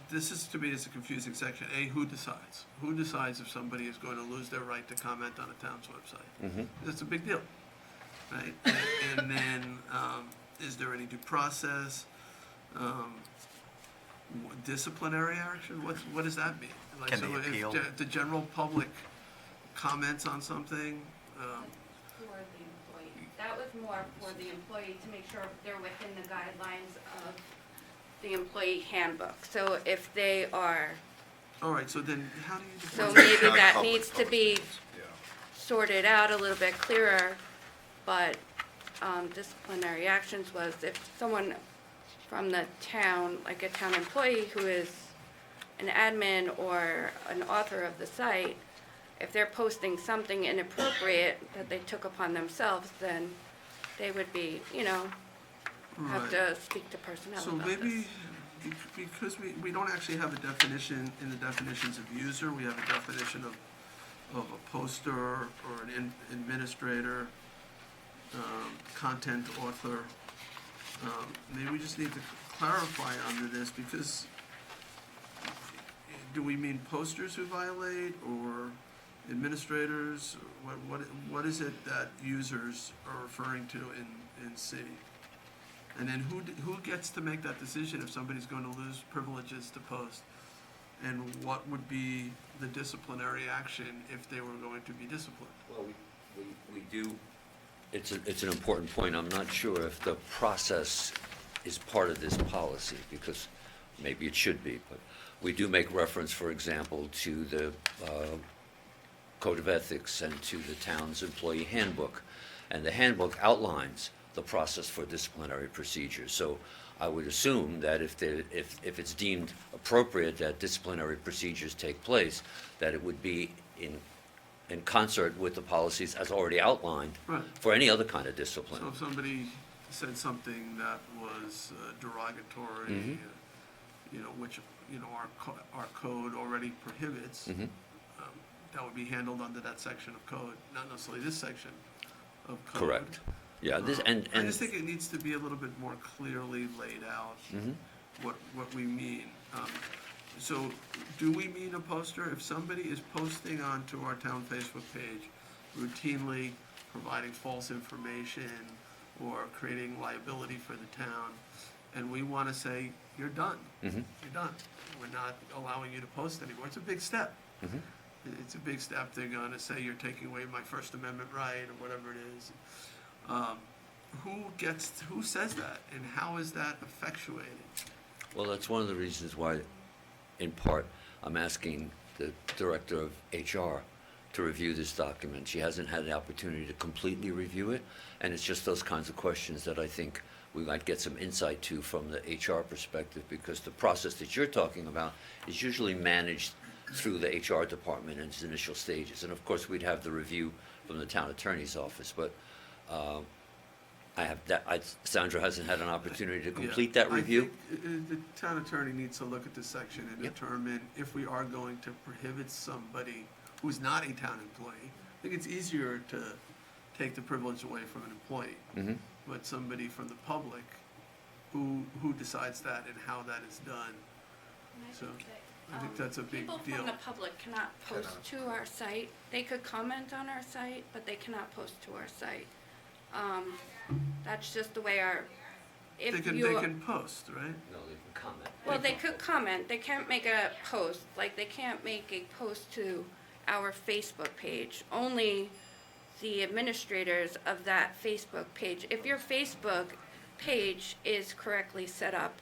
this is, to me, is a confusing section. A, who decides? Who decides if somebody is going to lose their right to comment on a town's website? Mhm. That's a big deal, right? And then, is there any due process? Disciplinary action? What does that mean? Like, Can they so if appeal? the general public comments on something, For the employee. That was more for the employee to make sure they're within the guidelines of the employee handbook. So if they are, all right, so then how do you so define? maybe Not that public needs to be postings, yeah. sorted out a little bit clearer, but disciplinary actions was if someone from the town, like a town employee who is an admin or an author of the site, if they're posting something inappropriate that they took upon themselves, then they would be, have Right. to speak to personnel So about maybe, this. because we don't actually have a definition in the definitions of user, we have a definition of a poster or an administrator, content author. Maybe we just need to clarify under this, because do we mean posters who violate, or administrators? What is it that users are referring to in C? And then who gets to make that decision if somebody's going to lose privileges to post? And what would be the disciplinary action if they were going to be disciplined? Well, we do, it's an important point. I'm not sure if the process is part of this policy, because maybe it should be, but we do make reference, for example, to the Code of Ethics and to the town's employee handbook. And the handbook outlines the process for disciplinary procedures. So I would assume that if it's deemed appropriate that disciplinary procedures take place, that it would be in concert with the policies as already outlined Right. for any other kind of discipline. So if somebody said something that was derogatory, Mhm. Which, our code already prohibits, Mhm. that would be handled under that section of code, not necessarily this section of code. Correct. Yeah, this, and. I just think it needs to be a little bit more clearly laid out Mhm. what we mean. So do we mean a poster? If somebody is posting onto our town Facebook page routinely providing false information or creating liability for the town, and we want to say, you're done, Mhm. you're done. We're not allowing you to post anymore. It's a big step. Mhm. It's a big step. They're going to say, you're taking away my First Amendment right, or whatever it is. Who says that, and how is that effectuated? Well, that's one of the reasons why, in part, I'm asking the Director of HR to review this document. She hasn't had the opportunity to completely review it, and it's just those kinds of questions that I think we might get some insight to from the HR perspective, because the process that you're talking about is usually managed through the HR department in its initial stages. And of course, we'd have the review from the town attorney's office, but Sandra hasn't had an opportunity to complete that review. I think the town attorney needs to look at this section and Yep. determine if we are going to prohibit somebody who's not a town employee. I think it's easier to take the privilege away from an employee, Mhm. but somebody from the public, who decides that and how that is done. So, I think that's a big People deal. from the public cannot post to our site. They could comment on our site, but they cannot post to our site. That's just the way They can post, right? No, they can comment. Well, they could comment, they can't make a post, like, they can't make a post to our Facebook page. Only the administrators of that Facebook page. If your Facebook page is correctly set up,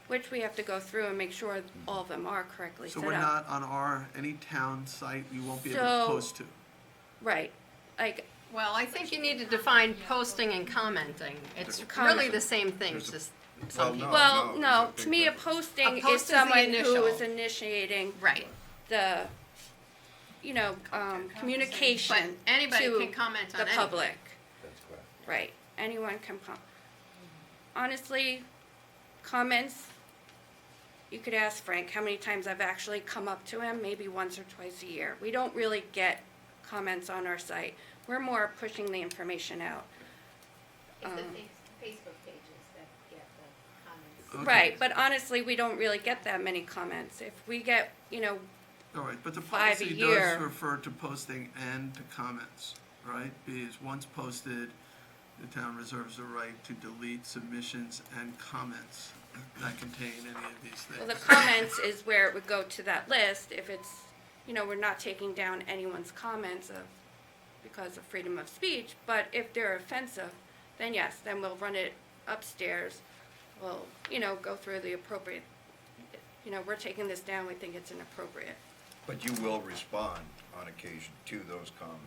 which we have to go through and make sure all of them are correctly So set we're up. not on any town site, you won't be able to So- post to. Right, like, Well, I think you need to define posting and commenting. It's Comment. really the same thing, it's just some people. well, no, no, there's a to big me, a difference. posting A is post is the someone who initial. is initiating Right, the, communication but anybody to can comment on the anything. public. That's correct. Right, anyone can honestly, comments, you could ask Frank how many times I've actually come up to him, maybe once or twice a year. We don't really get comments on our site. We're more pushing the information out. It's the Um, Facebook pages that get the comments. Okay. Right, but honestly, we don't really get that many comments. If we get, All right, but the 5 a policy year. does refer to posting and to comments, right? Because once posted, the town reserves the right to delete submissions and comments that contain any of these things. well, the comments is where it would go to that list if it's, we're not taking down anyone's comments because of freedom of speech, but if they're offensive, then yes, then we'll run it upstairs. We'll, go through the appropriate, we're taking this down, we think it's inappropriate. But you will respond on occasion to those comments.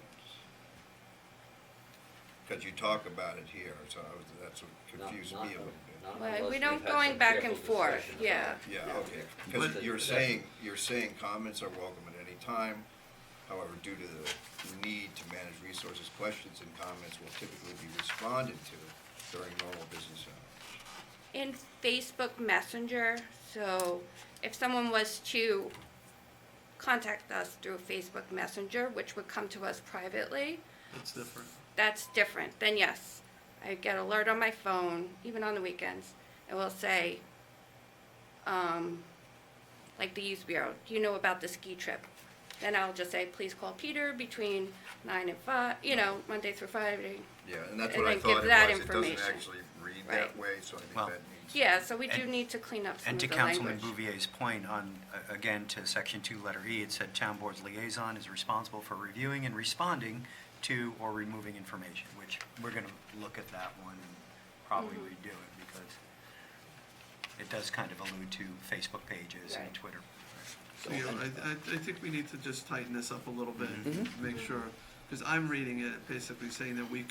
Because you talk about it here, so that's what confused me a little bit. Well, we don't going back and forth, yeah. Yeah, okay, because you're saying comments are welcome at any time. However, due to the need to manage resources, questions and comments will typically be responded to during normal business hours. In Facebook Messenger, so if someone was to contact us through Facebook Messenger, which would come to us privately, That's different. that's different. Then yes, I get alert on my phone, even on the weekends. It will say, like the Youth Bureau, do you know about the ski trip? Then I'll just say, please call Peter between 9 and 5, Monday through Friday. Yeah, and that's And what I then thought give it that was. It doesn't information. actually read Right. that way, so I think Well, that needs. Yeah, so we do And- need to clean up some And of to the Councilman language. Bouvier's point on, again, to Section 2, Letter E, it said Town Board's liaison is responsible for reviewing and responding to or removing information, which we're going to look at that one and probably Mm-hmm. redo it because it does kind of allude to Facebook pages and Right. Twitter. So, I think we need to just tighten this up a little bit, Mhm. make sure, because I'm reading it basically saying that we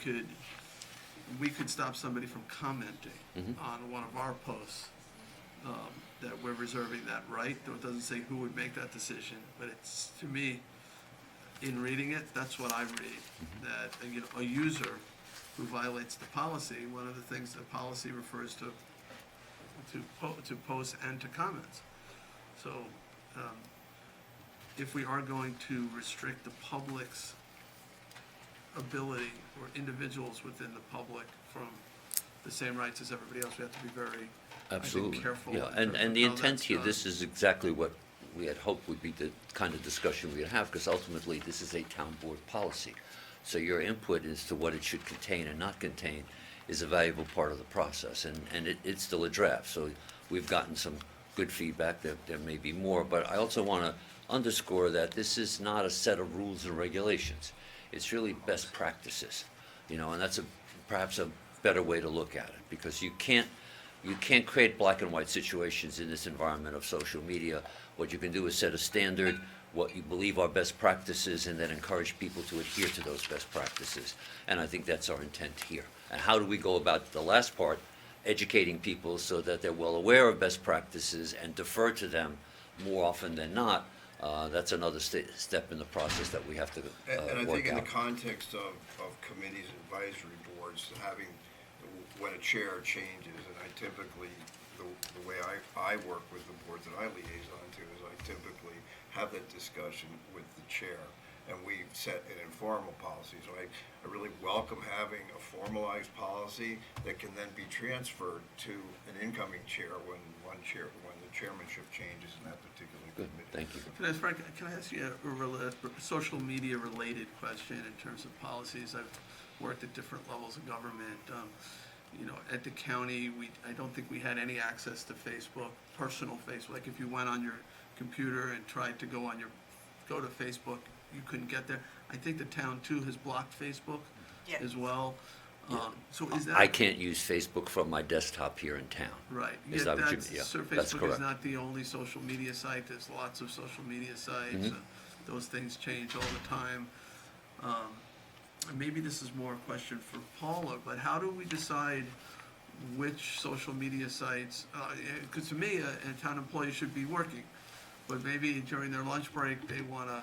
we could stop somebody from commenting on one of our posts, that we're reserving that right, though it doesn't say who would make that decision, but it's, to me, in reading it, that's what I read, that, you know, a user who violates the policy, one of the things the policy refers to posts and to comments. So, if we are going to restrict the public's ability, or individuals within the public, from the same rights as everybody else, we have to be very, I think, Absolutely. careful. Yeah, in terms and of the how intent that's here, done. this is exactly what we had hoped would be the kind of discussion we'd have, because ultimately, this is a town board policy. So your input as to what it should contain and not contain is a valuable part of the process, and it's still a draft, so we've gotten some good feedback, there may be more, but I also want to underscore that this is not a set of rules and regulations. It's really best practices, you know, and that's perhaps a better way to look at it, because you can't create black and white situations in this environment of social media. What you can do is set a standard, what you believe are best practices, and then encourage people to adhere to those best practices. And I think that's our intent here. And how do we go about the last part? Educating people so that they're well aware of best practices and defer to them more often than not. That's another step in the process that we have to And I work think in the out. context of committees and advisory boards, having, when a chair changes, and I typically, the way I work with the boards that I liaison to is I typically have that discussion with the chair, and we set an informal policy. So I really welcome having a formalized policy that can then be transferred to an incoming chair when the chairmanship changes in that particular Good, committee. thank you. Can I, Frank, can I ask you a social media related question in terms of policies? I've worked at different levels of government. You know, at the county, I don't think we had any access to Facebook, personal Facebook. Like if you went on your computer and tried to go to Facebook, you couldn't get there. I think the town too has blocked Facebook Yeah. as well. So is that? I can't use Facebook from my desktop here in town. Right. Is Yeah, that what you that's, mean? Yeah, so that's Facebook correct. is not the only social media site. There's lots of social media sites. Mhm. Those things change all the time. And maybe this is more a question for Paula, but how do we decide which social media sites? Because to me, a town employee should be working, but maybe during their lunch break, they want to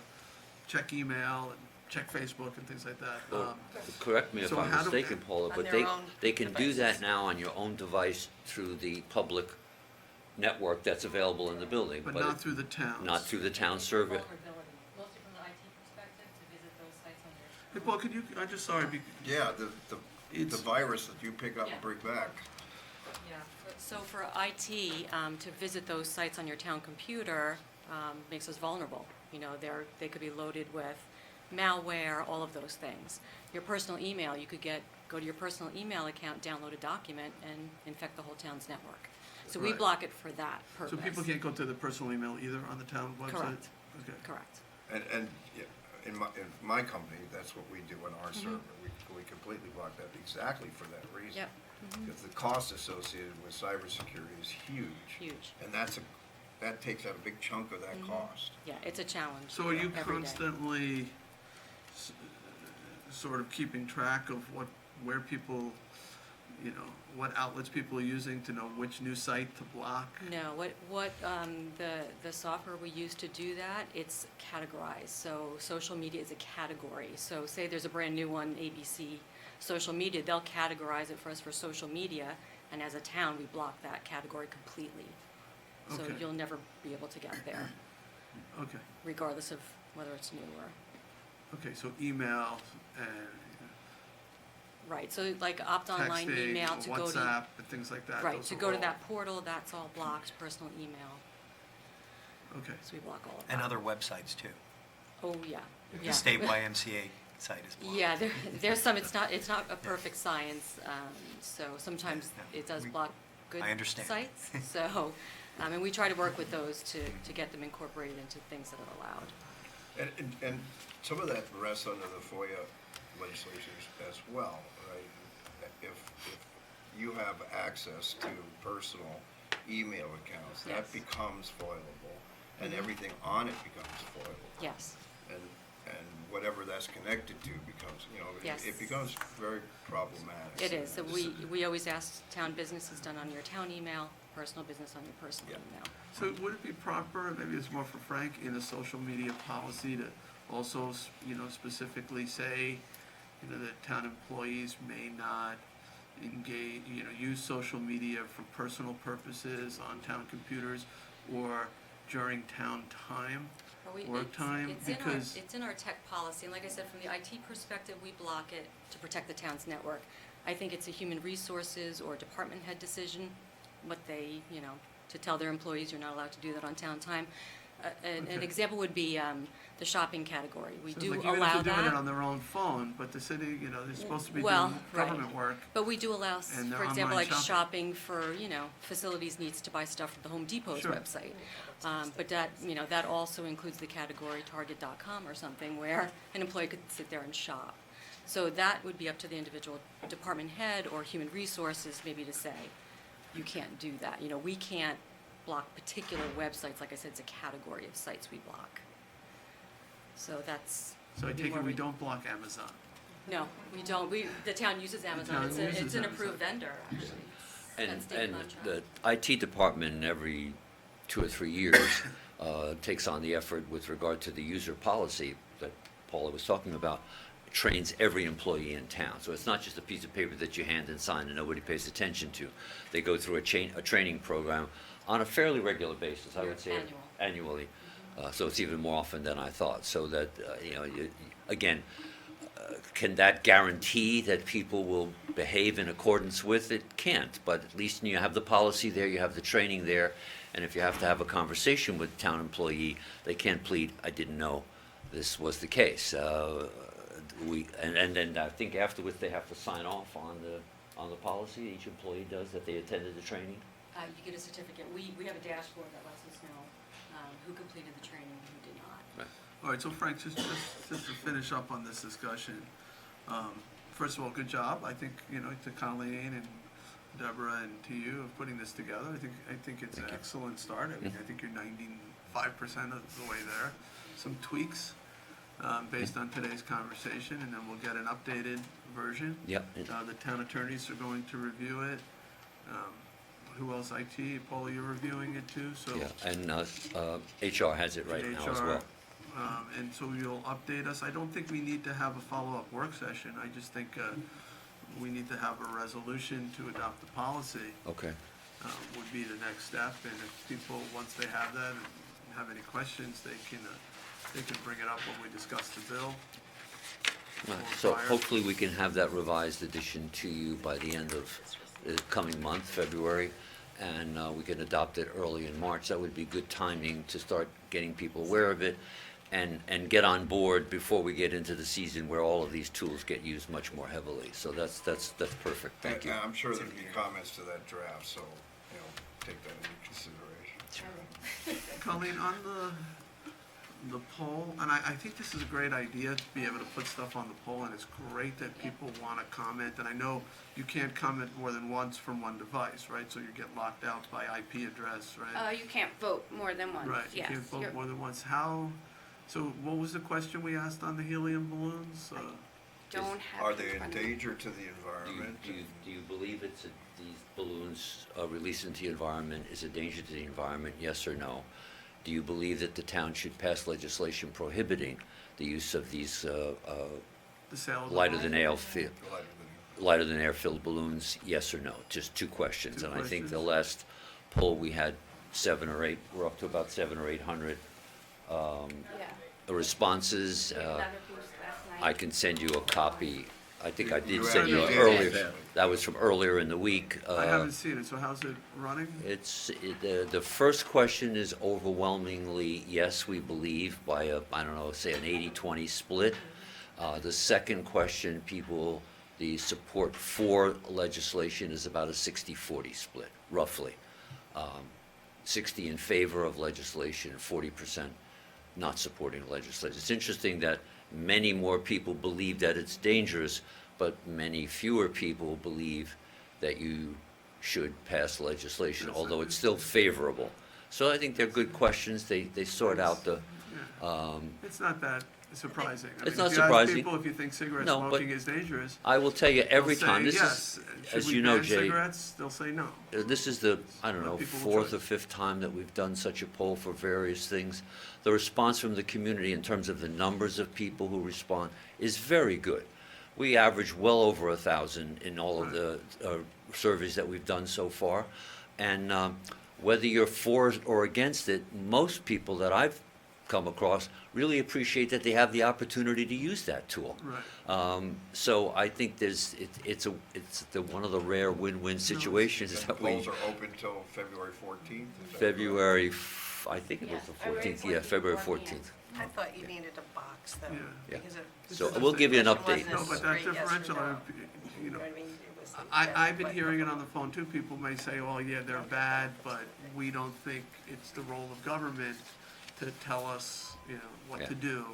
check email and check Facebook and things like that. Well, correct me if so I'm how do- mistaken, Paula, On but their they own can do that devices. now on your own device through the public network that's available in the building. But not through the towns. Not through the town server. Vulnerability, mostly from the IT perspective, to visit those sites on Hey, Paul, could you, I'm just sorry, Yeah, the It's- virus that you pick up and Yeah. bring back. Yeah, so for IT, to visit those sites on your town computer makes us vulnerable. You know, they could be loaded with malware, all of those things. Your personal email, you could go to your personal email account, download a document, and infect the whole town's network. So we Right. block it for that purpose. so people can't go to the personal email either on the town website? Correct. Okay. Correct. And yeah, in my company, that's what we do on our server. We completely block that exactly for that reason. Yep. Because the cost associated with cybersecurity is huge. Huge. And that takes out a big chunk of that cost. Yeah, it's a challenge. So are you every day. constantly sort of keeping track of where people, you know, what outlets people are using to know which new site to block? No, the software we use to do that, it's categorized. So social media is a category. So say there's a brand new one, ABC social media, they'll categorize it for us for social media, and as a town, we block that category completely. So Okay. you'll never be able to get there, Okay, regardless of whether it's new or, okay, so email and right. So like opt online texting, email to go to. WhatsApp, and things like that. Right, those to are go to all- that portal, that's all blocked, personal email, Okay, so we block all of that. And other websites too. Oh, yeah. The Yeah. state YMCA site is blocked. Yeah, there's some, it's not a perfect science, so sometimes Yeah, it does we- block good I understand. sites. So, and we try to work with those to get them incorporated into things that are allowed. And some of that rests under the FOIA legislation as well, right? If you have access to personal email accounts, that Yes. becomes foilable, and everything on it becomes foilable. Yes, And whatever that's connected to becomes, Yes. it becomes very problematic. It is. So we always ask town business is done on your town email, personal business on your personal Yeah. email. So would it be proper, maybe it's more for Frank, in a social media policy to also, specifically say, that town employees may not engage, use social media for personal purposes on town computers or during town time, work time? Because, It's in our tech policy, and like I said, from the IT perspective, we block it to protect the town's network. I think it's a human resources or department head decision, what they, to tell their employees, you're not allowed to do that on town time. An Okay. example would be the shopping category. We so do like even if allow they're doing it that. on their own phone, but the city, they're supposed to be Well, doing right. government work. But we do allow, And for they're example, online like shopping. shopping for, facilities needs to buy stuff from the Home Depot's Sure. website. But that, that also includes the category Target.com or something where an employee could sit there and shop. So that would be up to the individual department head or human resources maybe to say, you can't do that. We can't block particular websites. Like I said, it's a category of sites we block. So that's. So I would be take more it we re- don't block Amazon. No, we don't. The town uses Amazon. town It's uses an Amazon. approved vendor, actually. And, That's state and contract. the IT department every 2 or 3 years takes on the effort with regard to the user policy that Paula was talking about, trains every employee in town. So it's not just a piece of paper that you hand and sign and nobody pays attention to. They go through a training program on a fairly regular basis, I would say. Annually. So it's even more often than I thought. So that, again, can that guarantee that people will behave in accordance with it? Can't, but at least you have the policy there, you have the training there, and if you have to have a conversation with a town employee, they can't plead, I didn't know this was the case. And then I think afterwards they have to sign off on the policy, each employee does, that they attended the training? You get a certificate. We have a dashboard that lets us know who completed the training and who did not. All right, so Frank, just to finish up on this discussion, first of all, good job, I think, to Colleen and Deborah and to you of putting this together. I think it's an excellent start. I think you're 95% of the way there. Some tweaks based on today's conversation, and then we'll get an updated version. Yep. The town attorneys are going to review it. Who else? IT, Paula, you're reviewing it too, so. Yeah, and HR has it right now as HR, well. And so you'll update us. I don't think we need to have a follow-up work session. I just think we need to have a resolution to adopt the policy Okay. would be the next step. And if people, once they have that and have any questions, they can bring it up when we discuss the bill. Right, or so prior. hopefully we can have that revised edition to you by the end of the coming month, February, and we can adopt it early in March. That would be good timing to start getting people aware of it and get on board before we get into the season where all of these tools get used much more heavily. So that's perfect. Thank you. And I'm sure there'll be comments to that draft, so, take that into consideration. Colleen, on the poll, and I think this is a great idea to be able to put stuff on the poll, and it's great that people want to comment, and I know you can't comment more than once from one device, right? So you get locked out by IP address, right? You can't vote more than once, Right, you yes. can't vote You're- more than once. So what was the question we asked on the helium balloons? Don't have. Are it they in a front of me. danger to the Do you, environment? do you believe these balloons released into the environment is a danger to the environment, yes or no? Do you believe that the town should pass legislation prohibiting the use of these The sale of the lighter balloons? than air filled balloons, yes or no? Just two questions. Two And I think the questions. last poll we had 7 or 8, we're up to about 700 or 800 Yeah. responses. We had another boost last night. I can send you a copy. I think I did You send you actually earlier. did. That was from earlier in the week. I haven't seen it, so how's it running? The first question is overwhelmingly yes, we believe, by I don't know, say an 80-20 split. The second question, the support for legislation is about a 60-40 split, roughly. 60 in favor of legislation, 40% not supporting legislation. It's interesting that many more people believe that it's dangerous, but many fewer people believe that you should pass legislation, although it's still favorable. So I think they're good questions. They sort out the, It's not that surprising. I It's mean, not if you ask surprising. people if you think cigarette No, but smoking is dangerous, I will tell you, every they'll time, say this yes. is, Should as we you know, ban Jay, cigarettes? They'll say no. this is the, I don't Let know, people fourth or choice. fifth time that we've done such a poll for various things. The response from the community in terms of the numbers of people who respond is very good. We average well over 1,000 in all of the surveys that we've done so far. And whether you're for or against it, most people that I've come across really appreciate that they have the opportunity to use that tool. Right. So I think it's one of the rare win-win situations And the that we, polls are open till February 14th? I think it was Yeah, the February 14th, yeah, February 14th. 14th. I thought you needed a box though. Yeah. Because it. So This is we'll the give you an question update. wasn't No, but that straight yes or differential, no. you You know, know what I mean? It was the I've been but- hearing it on the phone too. People may say, "Oh, yeah, they're bad," but we don't think it's the role of government to tell us, what Yeah. to do,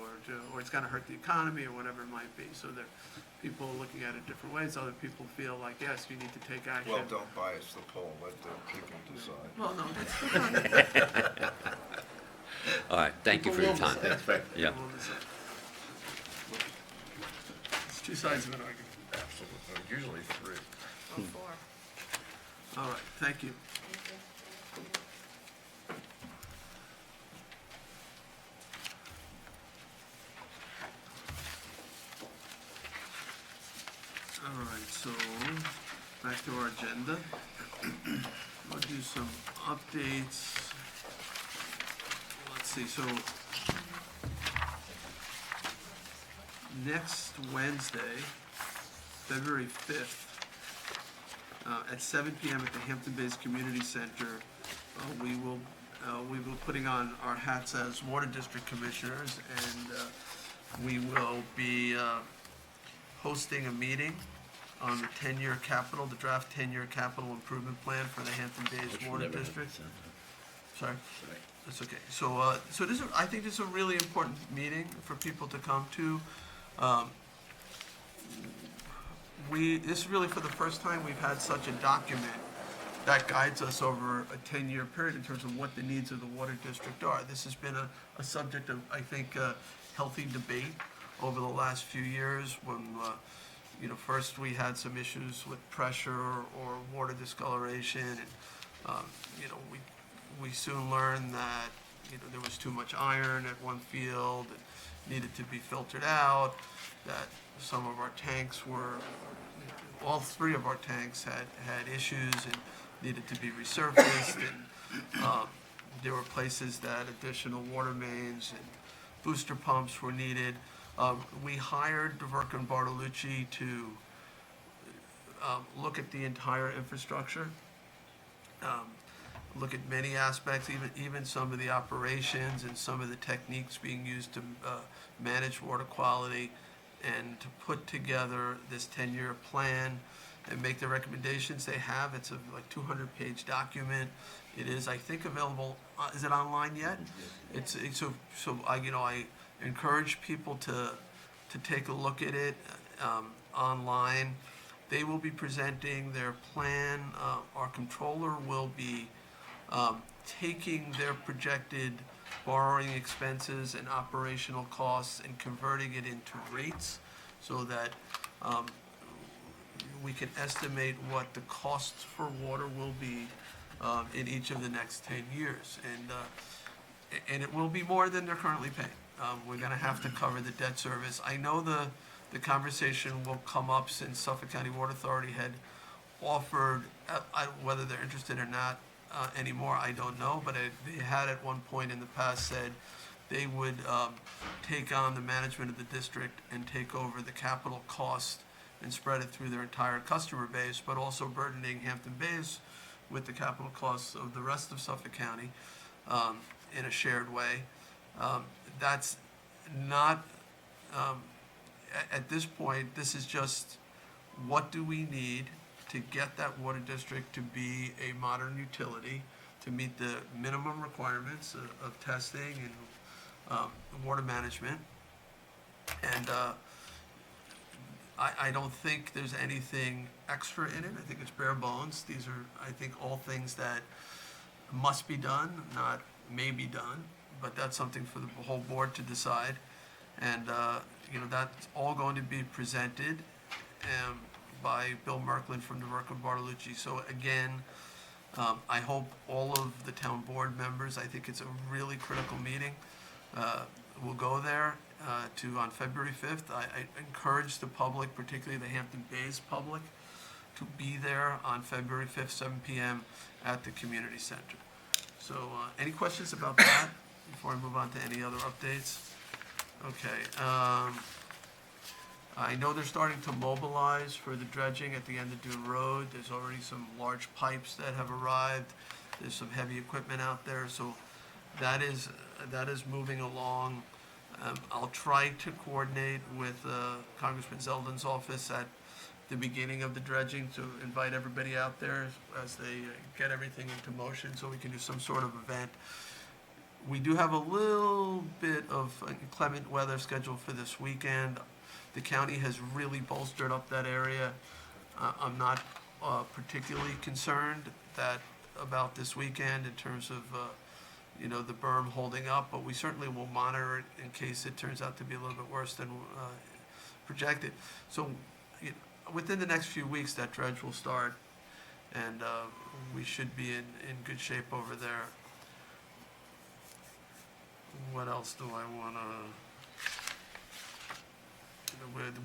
or it's going to hurt the economy, or whatever it might be. So there, people are looking at it different ways. Other people feel like, yes, you need to take action. Well, don't bias the poll, let the people decide. Well, no, that's All right, thank you for your time. Thanks, Frank. Yeah. It's two sides of an argument. Absolutely, usually three. Or four. All right, thank you. All right, so back to our agenda. We'll do some updates. Let's see, so next Wednesday, February 5th, at 7 PM at the Hampton Bays Community Center, we will be putting on our hats as Water District Commissioners, and we will be hosting a meeting on the 10-year capital, the draft 10-year capital improvement plan for the Hampton Bays Water District. Sorry? That's okay. So, I think this is a really important meeting for people to come to. This is really for the first time we've had such a document that guides us over a 10-year period in terms of what the needs of the water district are. This has been a subject of, I think, healthy debate over the last few years when, first we had some issues with pressure or water discoloration, and, we soon learned that, there was too much iron at one field, it needed to be filtered out, that some of our tanks were, all three of our tanks had issues and needed to be resurfaced, and there were places that additional water mains and booster pumps were needed. We hired DeVerk and Bartolucci to look at the entire infrastructure, look at many aspects, even some of the operations and some of the techniques being used to manage water quality, and to put together this 10-year plan and make the recommendations they have. It's a 200-page document. It is, I think, available. Is it online yet? I encourage people to take a look at it online. They will be presenting their plan. Our controller will be taking their projected borrowing expenses and operational costs and converting it into rates so that we can estimate what the costs for water will be in each of the next 10 years. And it will be more than they're currently paying. We're going to have to cover the debt service. I know the conversation will come up since Suffolk County Water Authority had offered, whether they're interested or not anymore, I don't know, but they had at one point in the past said they would take on the management of the district and take over the capital cost and spread it through their entire customer base, but also burdening Hampton Bays with the capital costs of the rest of Suffolk County in a shared way. That's not, at this point, this is just what do we need to get that water district to be a modern utility, to meet the minimum requirements of testing and water management. And I don't think there's anything extra in it. I think it's bare bones. These are, I think, all things that must be done, not may be done, but that's something for the whole board to decide. And, that's all going to be presented by Bill Merklin from DeVerco and Bartolucci. So again, I hope all of the town board members, I think it's a really critical meeting, will go there on February 5th. I encourage the public, particularly the Hampton Bays public, to be there on February 5th, 7 p.m. at the community center. So any questions about that before I move on to any other updates? Okay. I know they're starting to mobilize for the dredging at the end of Dune Road. There's already some large pipes that have arrived. There's some heavy equipment out there, so that is moving along. I'll try to coordinate with Congressman Zeldin's office at the beginning of the dredging to invite everybody out there as they get everything into motion, so we can do some sort of event. We do have a little bit of inclement weather scheduled for this weekend. The county has really bolstered up that area. I'm not particularly concerned about this weekend in terms of, the berm holding up, but we certainly will monitor it in case it turns out to be a little bit worse than projected. So within the next few weeks, that dredge will start, and we should be in good shape over there. What else do I want to...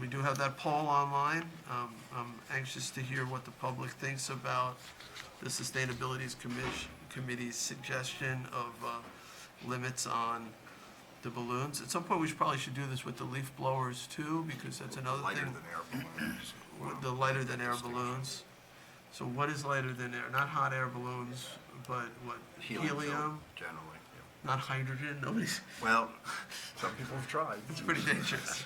We do have that poll online. I'm anxious to hear what the public thinks about the Sustainability Committee's suggestion of limits on the balloons. At some point, we probably should do this with the leaf blowers too, because that's another Lighter thing. than air balloons. With the lighter than air balloons. So what is lighter than air? Not hot air balloons, but what? Helium? Generally, yeah. Not hydrogen? Nobody's... Well, some people have tried. It's pretty dangerous.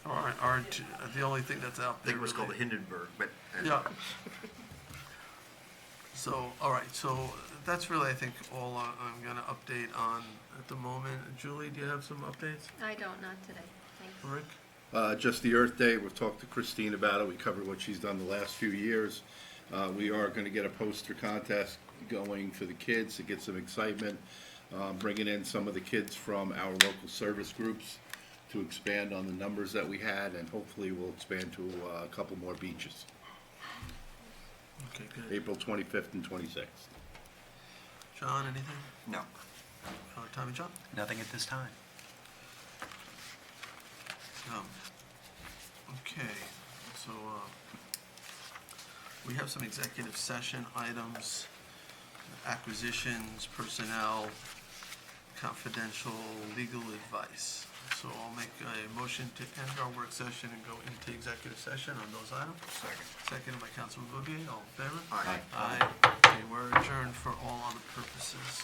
The only thing that's out I there. think it was called the really- Hindenburg, but. Yeah. So, all right, so that's really, I think, all I'm going to update on at the moment. Julie, do you have some updates? I don't, not today. Thanks. Rick? Just the Earth Day, we've talked to Christine about it, we covered what she's done the last few years. We are gonna get a poster contest going for the kids to get some excitement, bringing in some of the kids from our local service groups to expand on the numbers that we had, and hopefully we'll expand to a couple more beaches, Okay, good. April 25th and 26th. John, anything? No. Tommy John? Nothing at this time. Okay, so we have some executive session items, acquisitions, personnel, confidential legal advice. So I'll make a motion to end our work session and go into executive session on those items. Second. Seconded by Councilman Bouvier, all in favor? Aye. Aye. Okay, we're adjourned for all other purposes.